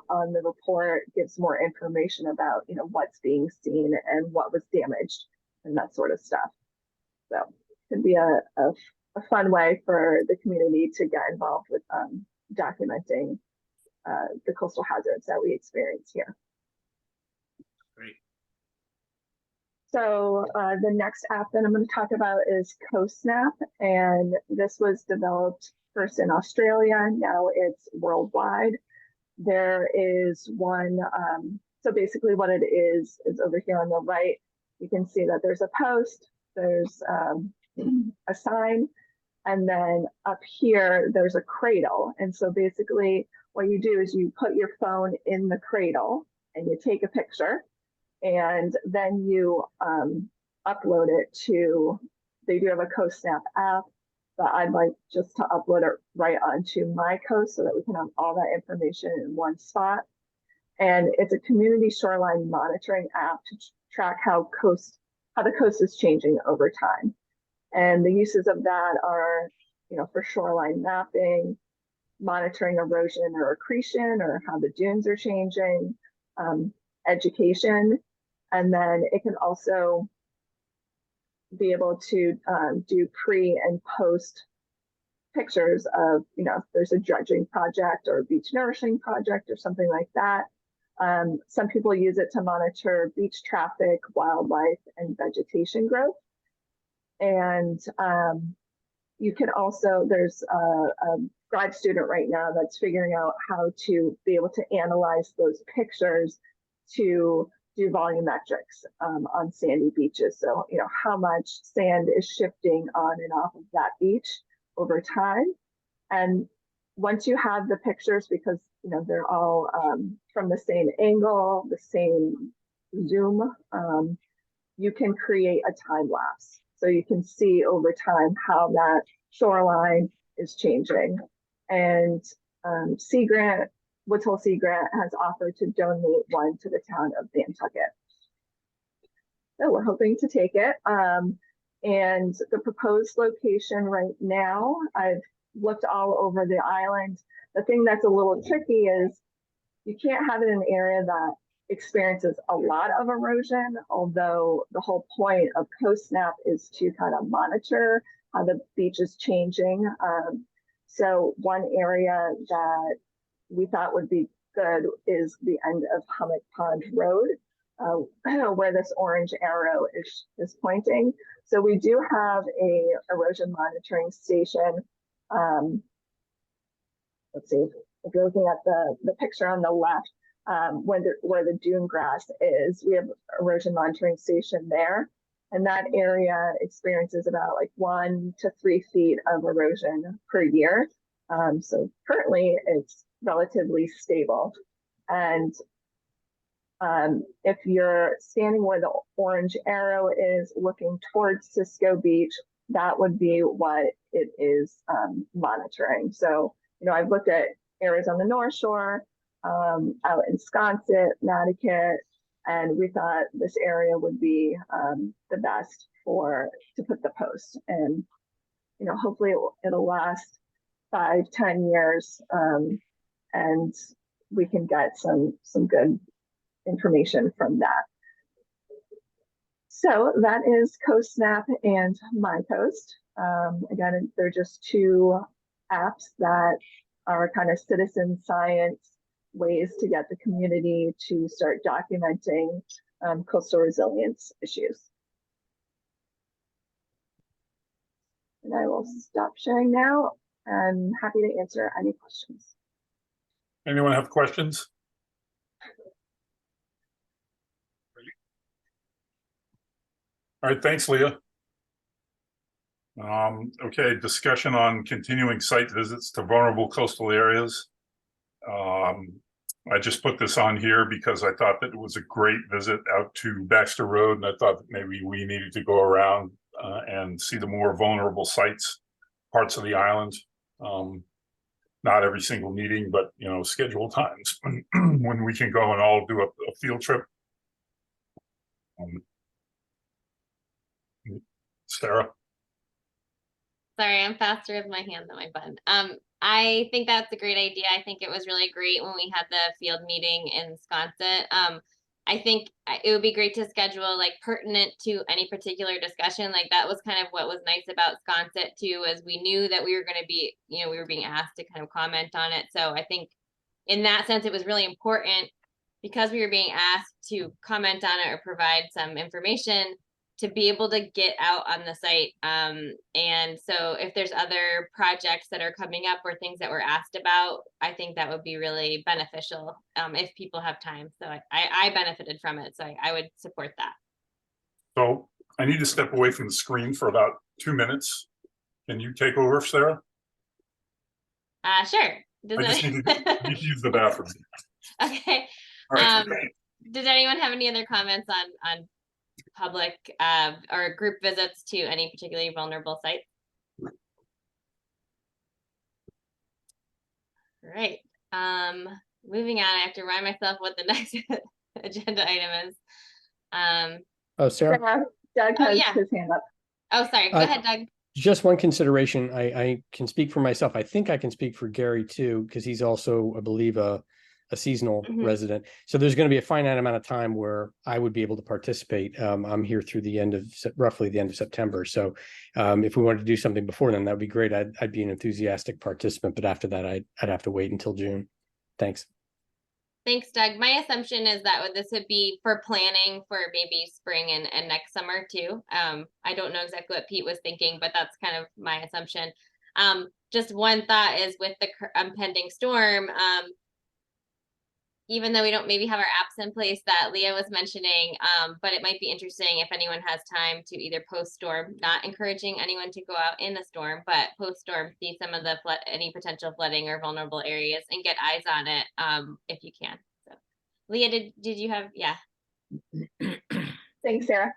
on the report gives more information about what's being seen and what was damaged and that sort of stuff. So it could be a fun way for the community to get involved with documenting the coastal hazards that we experience here. Great. So the next app that I'm going to talk about is CoSnap, and this was developed first in Australia. Now it's worldwide. There is one. So basically, what it is over here on the right. You can see that there's a post, there's a sign, and then up here there's a cradle. And so basically, what you do is you put your phone in the cradle and you take a picture. And then you upload it to, they do have a CoSnap app, but I'd like just to upload it right onto my coast so that we can have all that information in one spot. And it's a community shoreline monitoring app to track how the coast is changing over time. And the uses of that are, for shoreline mapping, monitoring erosion or accretion, or how the dunes are changing, education. And then it can also be able to do pre and post pictures of, if there's a dredging project or a beach nourishing project or something like that. Some people use it to monitor beach traffic, wildlife, and vegetation growth. And you can also, there's a grad student right now that's figuring out how to be able to analyze those pictures to do volumetrics on sandy beaches. So, how much sand is shifting on and off of that beach over time. And once you have the pictures, because, they're all from the same angle, the same zoom, you can create a time lapse. So you can see over time how that shoreline is changing. And Sea Grant, Woods Hole Sea Grant has offered to donate one to the town of Nantucket. So we're hoping to take it. And the proposed location right now, I've looked all over the island. The thing that's a little tricky is you can't have it in an area that experiences a lot of erosion, although the whole point of CoSnap is to kind of monitor how the beach is changing. So one area that we thought would be good is the end of Hummock Pond Road, where this orange arrow is pointing. So we do have a erosion monitoring station. Let's see, if you're looking at the picture on the left, where the dune grass is, we have erosion monitoring station there. And that area experiences about like 1 to 3 feet of erosion per year. So currently it's relatively stable. And if you're standing where the orange arrow is looking towards Cisco Beach, that would be what it is monitoring. So, I've looked at areas on the North Shore, out in Sconset, Natticut, and we thought this area would be the best to put the post. And, hopefully it'll last 5-10 years, and we can get some good information from that. So that is CoSnap and MyCoast. Again, they're just two apps that are kind of citizen science ways to get the community to start documenting coastal resilience issues. And I will stop sharing now. I'm happy to answer any questions. Anyone have questions? All right, thanks, Leah. Okay, discussion on continuing site visits to vulnerable coastal areas. I just put this on here because I thought that it was a great visit out to Baxter Road, and I thought that maybe we needed to go around and see the more vulnerable sites, parts of the island. Not every single meeting, but scheduled times when we can go and all do a field trip. Sarah. Sorry, I'm faster with my hand than my button. I think that's a great idea. I think it was really great when we had the field meeting in Sconset. I think it would be great to schedule like pertinent to any particular discussion. Like that was kind of what was nice about Sconset too, as we knew that we were going to be, we were being asked to kind of comment on it. So I think in that sense, it was really important because we were being asked to comment on it or provide some information, to be able to get out on the site. And so if there's other projects that are coming up or things that we're asked about, I think that would be really beneficial if people have time. So I benefited from it. So I would support that. So I need to step away from the screen for about 2 minutes. Can you take over, Sarah? Sure. I just need to use the bathroom. Okay. All right. Does anyone have any other comments on public or group visits to any particularly vulnerable site? All right. Moving on, I have to remind myself what the next agenda item is. Oh, Sarah, Doug Oh, has yeah. his hand up. Oh, sorry. Go ahead, Doug. just one consideration. I can speak for myself. I think I can speak for Gary too, because he's also, I believe, a seasonal Mhm. resident. So there's going to be a finite amount of time where I would be able to participate. I'm here through the end of roughly the end of September. So if we wanted to do something before then, that would be great. I'd be an enthusiastic participant, but after that, I'd have to wait until June. Thanks. Thanks, Doug. My assumption is that this would be for planning for maybe spring and next summer too. I don't know exactly what Pete was thinking, but that's kind of my assumption. Just one thought is with the impending storm, even though we don't maybe have our apps in place that Leah was mentioning, but it might be interesting if anyone has time to either post-storm, not encouraging anyone to go out in a storm, but post-storm, see some of the any potential flooding or vulnerable areas and get eyes on it if you can. So, Leah, did you have, yeah. Thanks, Sarah.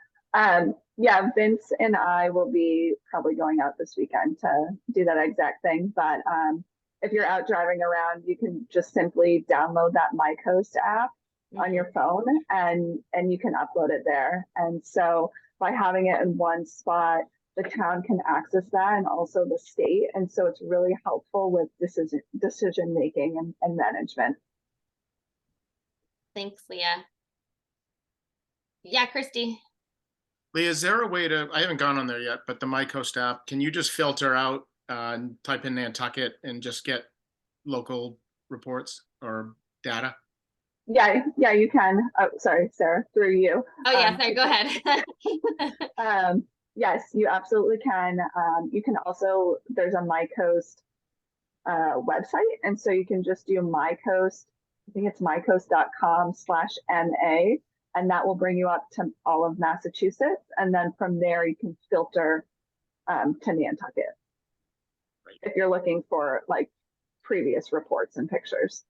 Yeah, Vince and I will be probably going out this weekend to do that exact thing, but if you're out driving around, you can just simply download that MyCoast app on your phone and you can upload it there. And so by having it in one spot, the town can access that and also the state. And so it's really helpful with decision making and management. Thanks, Leah. Yeah, Christy. Leah, is there a way to, I haven't gone on there yet, but the MyCoast app, can you just filter out and type in Nantucket and just get local reports or data? Yeah, you can. Oh, sorry, Sarah, through you. Oh yeah, sorry, go ahead. Yes, you absolutely can. You can also, there's a MyCoast website, and so you can just do MyCoast, I think it's mycoast.com/MA, and that will bring you up to all of Massachusetts. And then from there, you can filter to Nantucket if you're looking for like previous reports and pictures.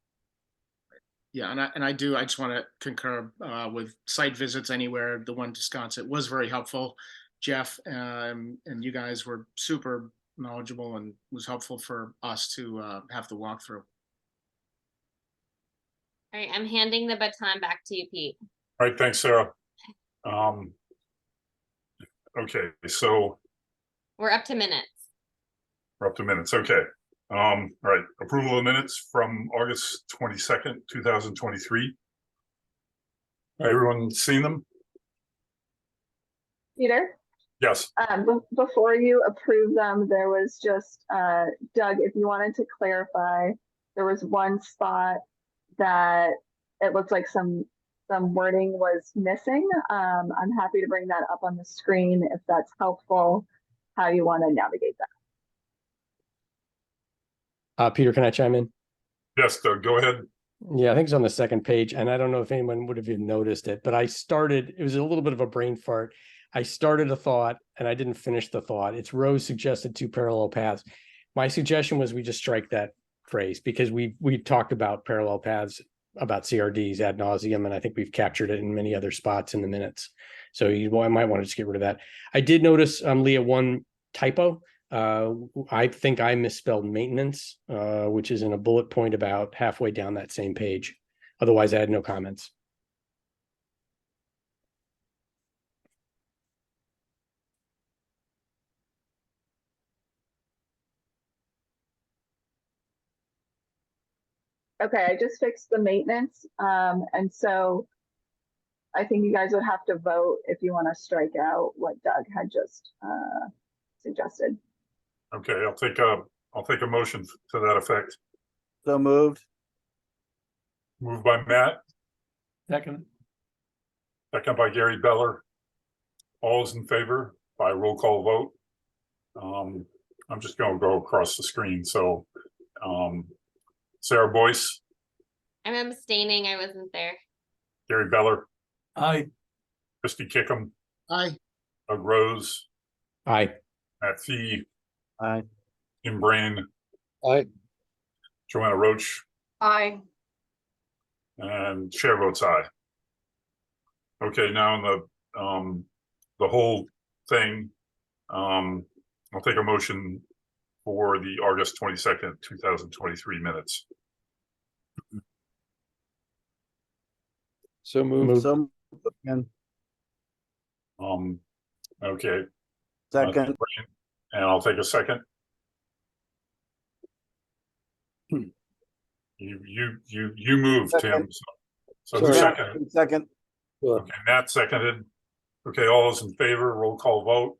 Yeah, and I just want to concur with site visits anywhere. The one to Wisconsin was very helpful. Jeff and you guys were super knowledgeable and was helpful for us to have to walk through. All right, I'm handing the baton back to you, Pete. All right, thanks, Sarah. Okay, so We're up to minutes. we're up to minutes. Okay. All right, approval of minutes from August 22nd, 2023. Everyone seen them? Peter? Yes. Before you approve them, there was just, Doug, if you wanted to clarify, there was one spot that it looked like some wording was missing. I'm happy to bring that up on the screen if that's helpful, how you want to navigate that. Peter, can I chime in? Yes, Doug, go ahead. Yeah, I think it's on the second page, and I don't know if anyone would have even noticed it, but it was a little bit of a brain fart. I started a thought and I didn't finish the thought. It's Rose suggested 2 parallel paths. My suggestion was we just strike that phrase because we talked about parallel paths, about CRDs ad nauseum, and I think we've captured it in many other spots in the minutes. So I might want to just get rid of that. I did notice, Leah, one typo. I think I misspelled maintenance, which is in a bullet point about halfway down that same page. Otherwise, I had no comments. Okay, I just fixed the maintenance. And so I think you guys would have to vote if you want to strike out what Doug had just suggested. Okay, I'll take a motion to that effect. So moved. Moved by Matt, Second. Second by Gary Beller. All is in favor by roll call vote. I'm just gonna go across the screen, so, Sarah Boyce, I'm abstaining. I wasn't there. Gary Beller, Aye. Christie Kickham, Aye. Doug Rose, Aye. Matt Fee, Aye. Jim Brain, Aye. Joanna Roach, Aye. and chair votes aye. Okay, now in the whole thing, I'll take a motion for the August 22nd, 2023 minutes. So moved. So, and Okay, second, and I'll take a second. You moved, Tim. So who Sorry. seconded? second, Sure. Okay, Matt seconded. Okay, all those in favor, roll call vote.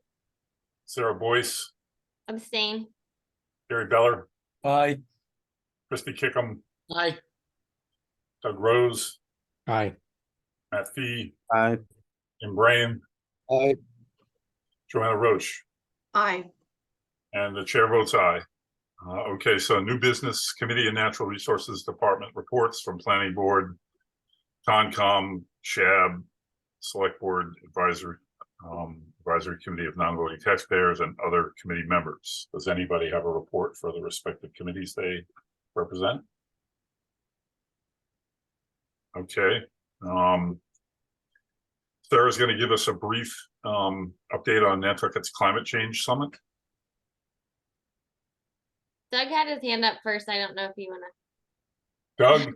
Sarah Boyce, Abstain. Gary Beller, Aye. Christie Kickham, Aye. Doug Rose, Aye. Matt Fee, aye, Jim Brain, Aye. Joanna Roach, Aye. and the chair votes aye. Okay, so new business committee and natural resources department reports from planning board, Concom, SHAB, select board advisory, advisory committee of non-voting taxpayers and other committee members. Does anybody have a report for the respective committees they represent? Okay, Sarah's going to give us a brief update on Nantucket's climate change summit. Doug had his hand up first. I don't know if you wanna. Doug,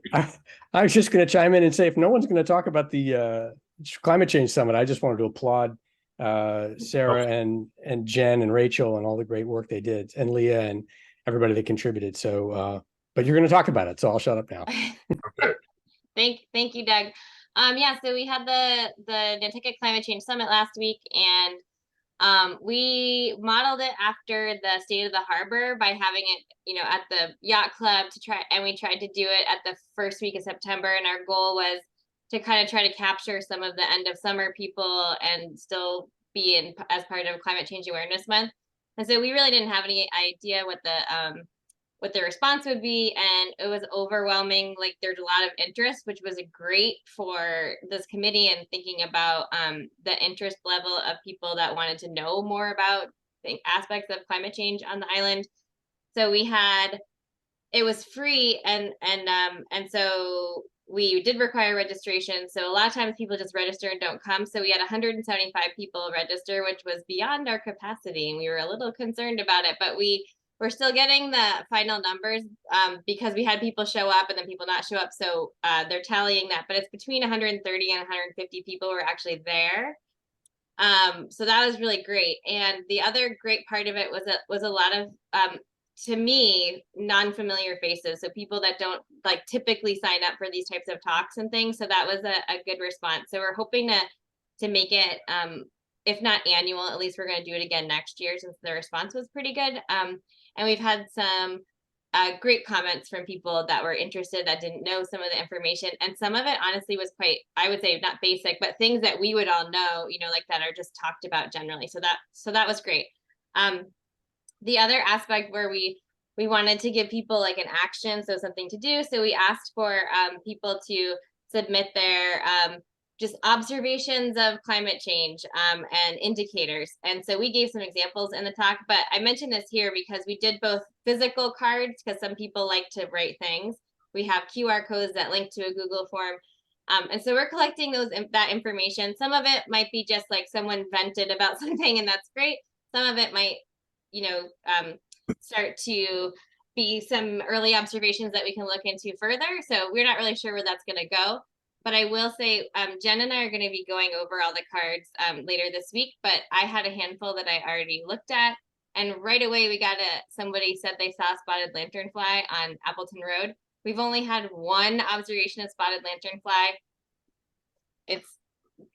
I was just going to chime in and say, if no one's going to talk about the climate change summit, I just wanted to applaud Sarah and Jen and Rachel and all the great work they did, and Leah and everybody that contributed. So, but you're going to talk about it, so I'll shut up now. okay, Thank you, Doug. Yeah, so we had the Nantucket Climate Change Summit last week, and we modeled it after the State of the Harbor by having it, at the yacht club and we tried to do it at the first week of September. And our goal was to kind of try to capture some of the end of summer people and still be in as part of Climate Change Awareness Month. And so we really didn't have any idea what the response would be, and it was overwhelming. Like, there's a lot of interest, which was great for this committee and thinking about the interest level of people that wanted to know more about the aspects of climate change on the island. So it was free, and so we did require registration. So a lot of times people just register and don't come. So we had 175 people register, which was beyond our capacity, and we were a little concerned about it, but we're still getting the final numbers because we had people show up and then people not show up. So they're tallying that, but it's between 130 and 150 people were actually there. So that was really great. And the other great part of it was a lot of, to me, non-familiar faces. So people that don't typically sign up for these types of talks and things. So that was a good response. So we're hoping to make it, if not annual, at least we're going to do it again next year since the response was pretty good. And we've had some great comments from people that were interested, that didn't know some of the information. And some of it honestly was quite, I would say, not basic, but things that we would all know, that are just talked about generally. So that was great. The other aspect where we wanted to give people an action, so something to do. So we asked for people to submit their just observations of climate change and indicators. And so we gave some examples in the talk, but I mentioned this here because we did both physical cards, because some people like to write things. We have QR codes that link to a Google form. And so we're collecting that information. Some of it might be just someone vented about something, and that's great. Some of it might, start to be some early observations that we can look into further. So we're not really sure where that's going to go. But I will say, Jen and I are going to be going over all the cards later this week, but I had a handful that I already looked at. And right away, we got somebody said they saw a spotted lanternfly on Appleton Road. We've only had one observation of spotted lanternfly. It's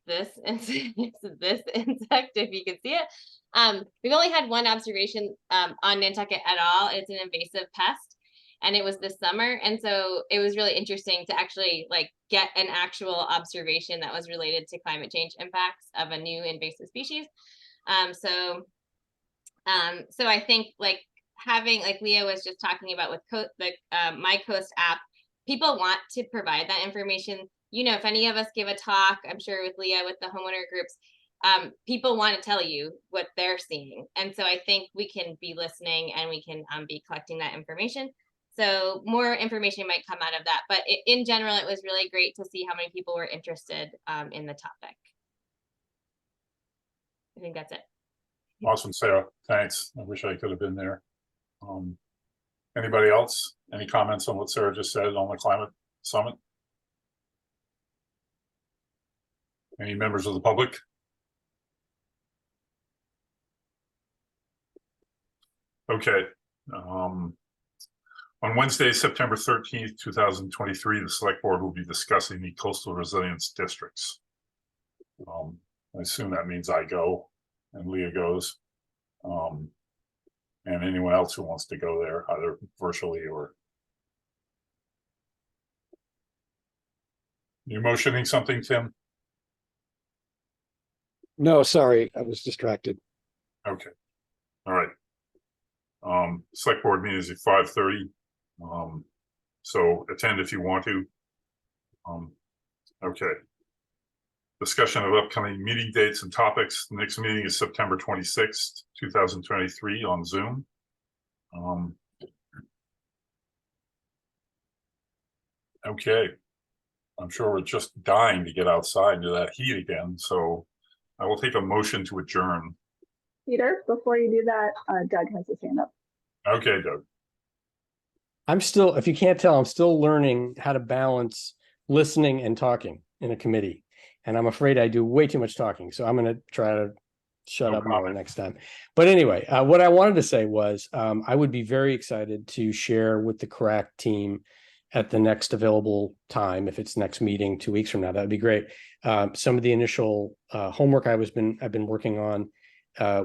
this insect, if you can see it. We've only had one observation on Nantucket at all. It's an invasive pest. and it was this summer. And so it was really interesting to actually like get an actual observation that was related to climate change impacts of a new invasive species. So I think like having, like Leah was just talking about with My Coast app, people want to provide that information. You know, if any of us give a talk, I'm sure with Leah, with the homeowner groups, people want to tell you what they're seeing. And so I think we can be listening and we can be collecting that information. So more information might come out of that. But in general, it was really great to see how many people were interested in the topic. I think that's it. Awesome, Sarah. Thanks. I wish I could have been there. Anybody else? Any comments on what Sarah just said on the climate summit? Any members of the public? Okay. On Wednesday, September 13th, 2023, the select board will be discussing the coastal resilience districts. I assume that means I go and Leah goes. And anyone else who wants to go there, either virtually or. You motioning something, Tim? No, sorry, I was distracted. Okay. All right. Select board meeting is at 5:30. So attend if you want to. Okay. Discussion of upcoming meeting dates and topics. The next meeting is September 26th, 2023 on Zoom. Okay. I'm sure we're just dying to get outside into that heat again. So I will take a motion to adjourn. Peter, before you do that, Doug has his hand up. Okay, Doug. I'm still, if you can't tell, I'm still learning how to balance listening and talking in a committee. And I'm afraid I do way too much talking. So I'm going to try to shut up more next time. But anyway, what I wanted to say was I would be very excited to share with the CRAC team at the next available time. If it's next meeting 2 weeks from now, that'd be great. Some of the initial homework I've been working on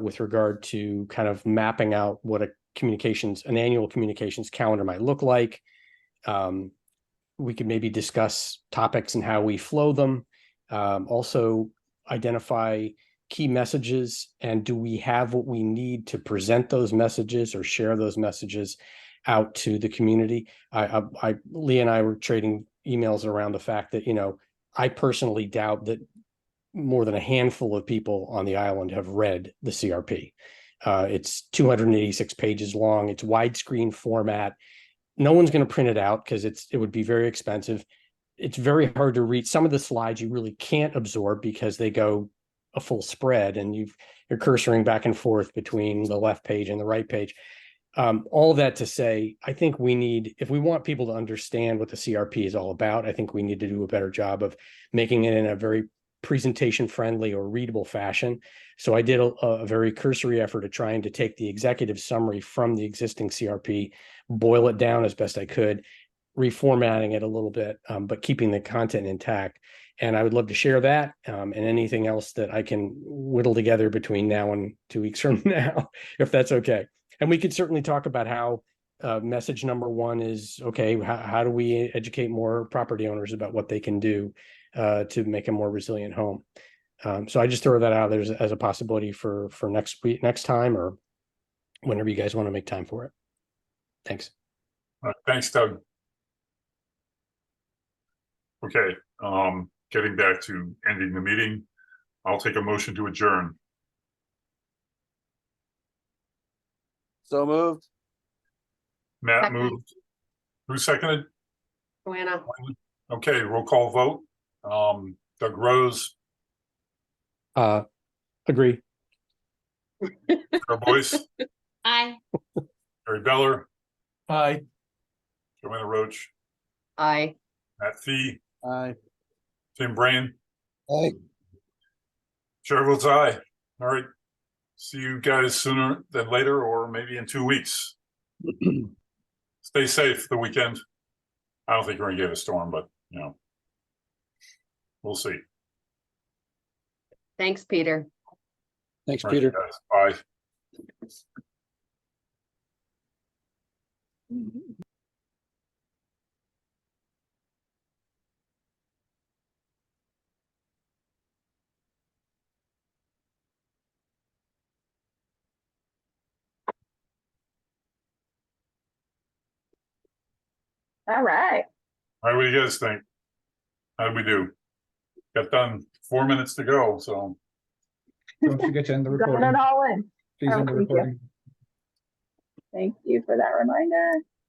with regard to kind of mapping out what an annual communications calendar might look like. We could maybe discuss topics and how we flow them. Also identify key messages, and do we have what we need to present those messages or share those messages out to the community? Lee and I were trading emails around the fact that, you know, I personally doubt that more than a handful of people on the island have read the CRP. It's 286 pages long. It's widescreen format. No one's going to print it out because it would be very expensive. It's very hard to read. Some of the slides you really can't absorb because they go a full spread and you're cursoring back and forth between the left page and the right page. All that to say, I think if we want people to understand what the CRP is all about, I think we need to do a better job of making it in a very presentation friendly or readable fashion. So I did a very cursory effort of trying to take the executive summary from the existing CRP, boil it down as best I could, reformatting it a little bit, but keeping the content intact. And I would love to share that and anything else that I can whittle together between now and 2 weeks from now, if that's okay. And we could certainly talk about how message number one is, okay, how do we educate more property owners about what they can do to make a more resilient home? So I just throw that out there as a possibility for next time, or whenever you guys want to make time for it. Thanks. Thanks, Doug. Okay, getting back to ending the meeting, I'll take a motion to adjourn. So moved. Matt Second. moved. Who seconded? Joanna. Okay, roll call vote. Doug Rose, Agree. Sarah Boyce, Aye. Barry Beller, Aye. Joanna Roach, Aye. Matt Fee, Aye. Tim Brain. Aye. Chair votes aye. All right. See you guys sooner than later, or maybe in 2 weeks. Stay safe the weekend. I don't think we're gonna get a storm, but you know, we'll see. Thanks, Peter. Thanks, All right, Peter. guys. Bye. All right. All right, what do you guys think? How did we do? Got done, 4 minutes to go, so. Don't forget to end the Got recording. it all in. Please Oh, end the thank you. recording. Thank you for that reminder.